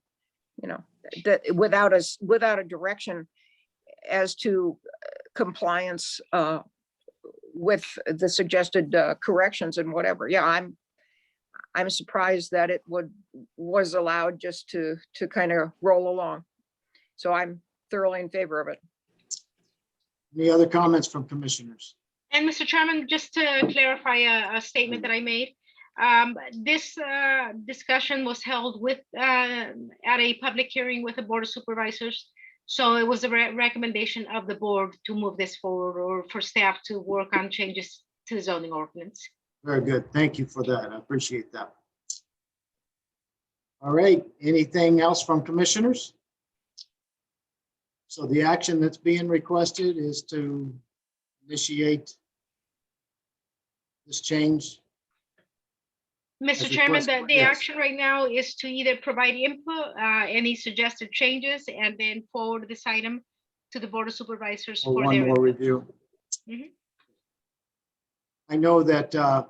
you know, that without a direction as to compliance with the suggested corrections and whatever. Yeah, I'm surprised that it was allowed just to kind of roll along. So I'm thoroughly in favor of it. Any other comments from commissioners? And Mr. Chairman, just to clarify a statement that I made, this discussion was held with at a public hearing with the Board of Supervisors. So it was a recommendation of the board to move this forward, or for staff to work on changes to the zoning ordinance. Very good. Thank you for that. I appreciate that. All right. Anything else from commissioners? So the action that's being requested is to initiate this change. Mr. As Chairman, requested, the yes. action right now is to either provide input, any suggested changes, and then forward this item to the Board of Supervisors For for one their more input. review. Mhm. I know that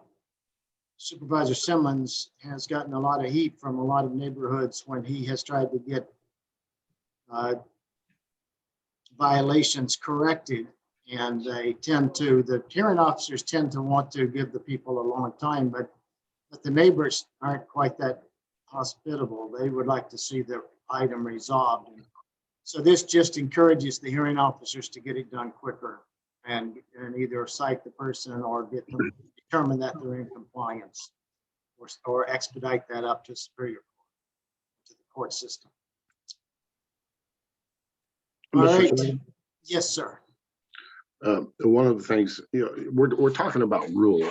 Supervisor Simmons has gotten a lot of heat from a lot of neighborhoods when he has tried to get violations corrected. And they tend to, the hearing officers tend to want to give the people a long time, but the neighbors aren't quite that hospitable. They would like to see the item resolved. So this just encourages the hearing officers to get it done quicker and either cite the person or get them determine that they're in compliance, or expedite that up to Superior Court, to the court system. All Mr. right. Chairman? Yes, sir. One of the things, you know, we're talking about rule.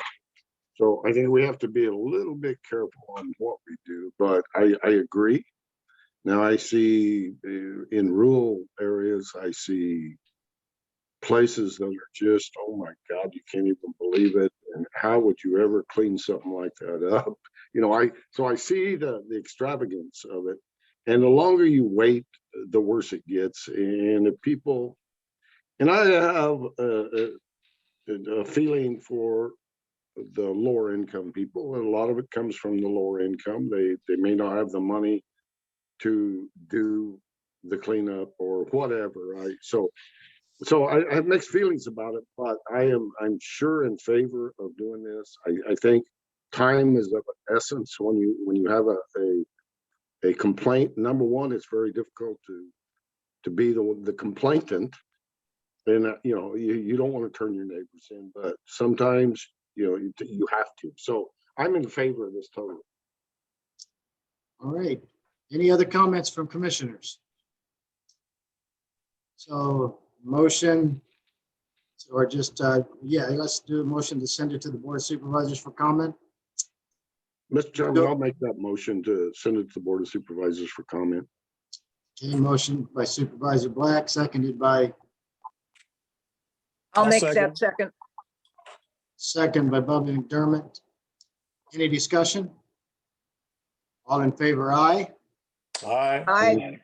So I think we have to be a little bit careful on what we do, but I agree. Now I see in rural areas, I see places that are just, oh my God, you can't even believe it. And how would you ever clean something like that up? You know, so I see the extravagance of it. And the longer you wait, the worse it gets. And if people, and I have a feeling for the lower income people, and a lot of it comes from the lower income. They may not have the money to do the cleanup or whatever, right? So I have mixed feelings about it, but I'm sure in favor of doing this. I think time is of essence when you have a complaint. Number one, it's very difficult to be the complainant, and you know you don't want to turn your neighbors in, but sometimes you know you have to. So I'm in favor of this totally. All right. Any other comments from commissioners? So motion, or just, yeah, let's do a motion to send it to the Board of Supervisors for comment. Mr. Chairman, I'll make that motion to send it to the Board of Supervisors for comment. Okay, motion by Supervisor Black, seconded by, I'll make that second. second by Bobby McDermott. Any discussion? All in favor, aye. Aye.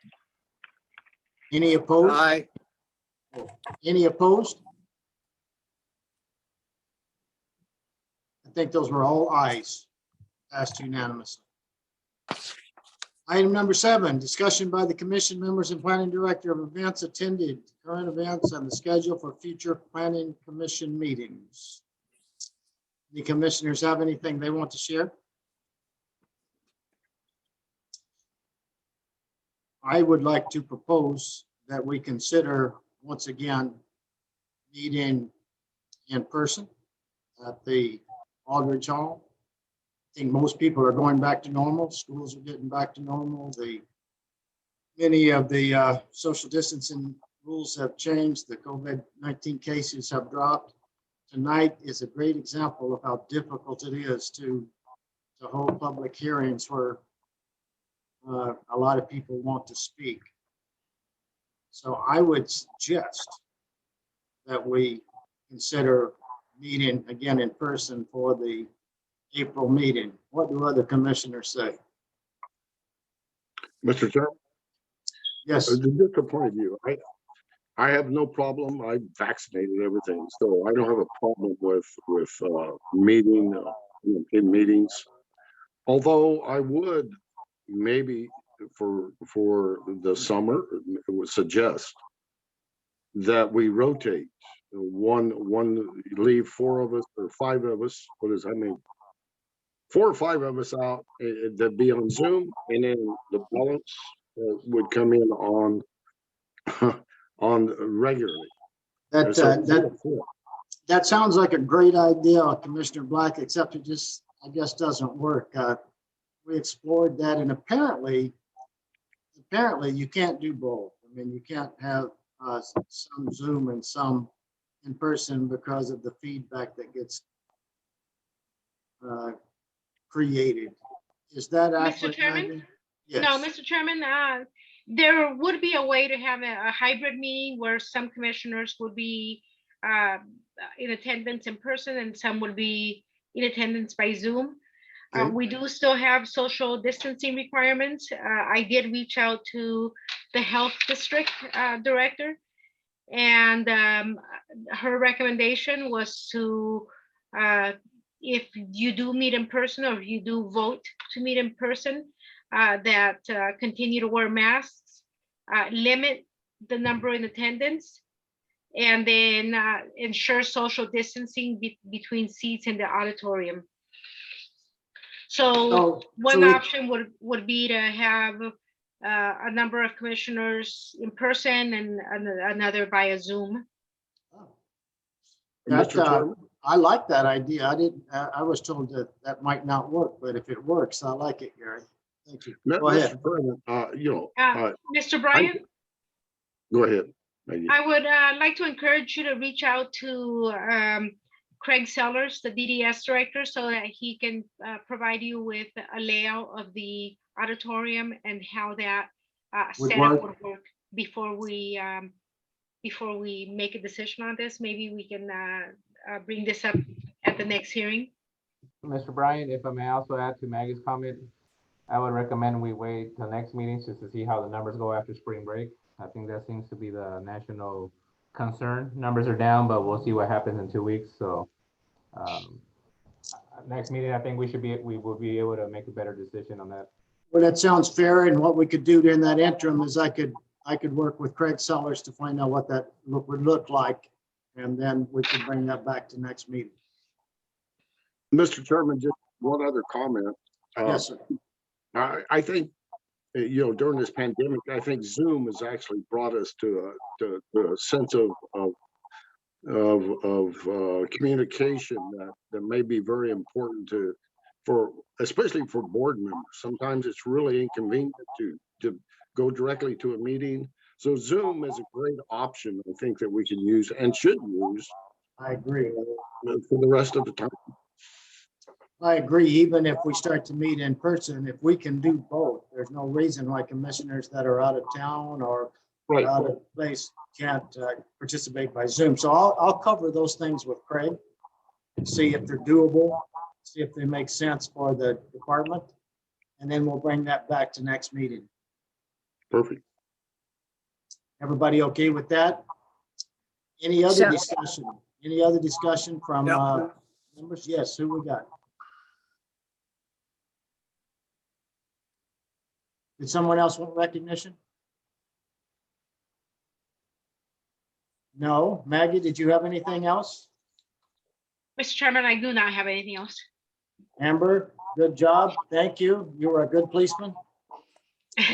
Any opposed? Aye. Any opposed? I think those were all ayes, passed unanimously. Item number 7, discussion by the commission members and planning director of events attended current events and the schedule for future planning commission meetings. The commissioners have anything they want to share? I would like to propose that we consider once again meeting in person at the Aldridge Hall. I think most people are going back to normal. Schools are getting back to normal. Many of the social distancing rules have changed. The COVID-19 cases have dropped. Tonight is a great example of how difficult it is to hold public hearings where a lot of people want to speak. So I would suggest that we consider meeting again in person for the April meeting. What do other commissioners say? Mr. Chairman? Yes. Just a point of view. I have no problem. I vaccinated everything, so I don't have a problem with meeting in meetings. Although I would maybe for the summer would suggest that we rotate one leave 4 of us or 5 of us. What is I mean? 4 or 5 of us out that be on Zoom, and then the balance would come in on regularly. That sounds like a great idea, Commissioner Black, except it just, I guess, doesn't work. We explored that, and apparently you can't do both. I mean, you can't have some Zoom and some in person because of the feedback that gets created. Is that accurate? Mr. Chairman? Maggie? Yes. No, Mr. Chairman, there would be a way to have a hybrid meeting where some commissioners would be in attendance in person and some would be in attendance by Zoom. Okay. We do still have social distancing requirements. I did reach out to the health district director, and her recommendation was to, if you do meet in person or if you do vote to meet in person, that continue to wear masks, limit the number in attendance, and then ensure social distancing between seats in the auditorium. So one option would be to have a number of commissioners in person and another via Zoom. I like that idea. I was told that might not work, but if it works, I like it, Gary. Thank you. Go ahead. Mr. Bryan? Go ahead. Maggie. I would like to encourage you to reach out to Craig Sellers, the DDS director, so that he can provide you with a layout of the auditorium and how that setup would work before we make a decision on this. Maybe we can bring this up at the next hearing. Mr. Bryan, if I may also add to Maggie's comment, I would recommend we wait till next meeting just to see how the numbers go after spring break. I think that seems to be the national concern. Numbers are down, but we'll see what happens in 2 weeks. So next meeting, I think we will be able to make a better decision on that. Well, that sounds fair. And what we could do during that interim is I could work with Craig Sellers to find out what that would look like. And then we could bring that back to next meeting. Mr. Chairman, just one other comment. Yes, sir. I think, during this pandemic, I think Zoom has actually brought us to a sense of communication that may be very important especially for board members. Sometimes it's really inconvenient to go directly to a meeting. So Zoom is a great option, I think, that we can use and should use. I agree. For the rest of the time. I agree. Even if we start to meet in person, if we can do both, there's no reason why commissioners that are out of town or out of place can't participate by Zoom. So I'll cover those things with Craig and see if they're doable, see if they make sense for the department, and then we'll bring that back to next meeting. Perfect. Everybody okay with that? Any other discussion? Any other discussion from members? Yes, who we got? Did someone else want recognition? No. Maggie, did you have anything else? Mr. Chairman, I do not have anything else. Amber, good job. Thank you. You were a good policeman. You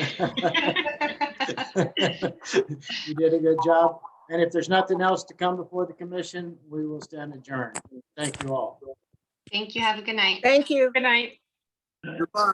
did a good job. And if there's nothing else to come before the commission, we will stand adjourned. Thank you all. Thank you. Have a good night. Thank you. Good night. Goodbye.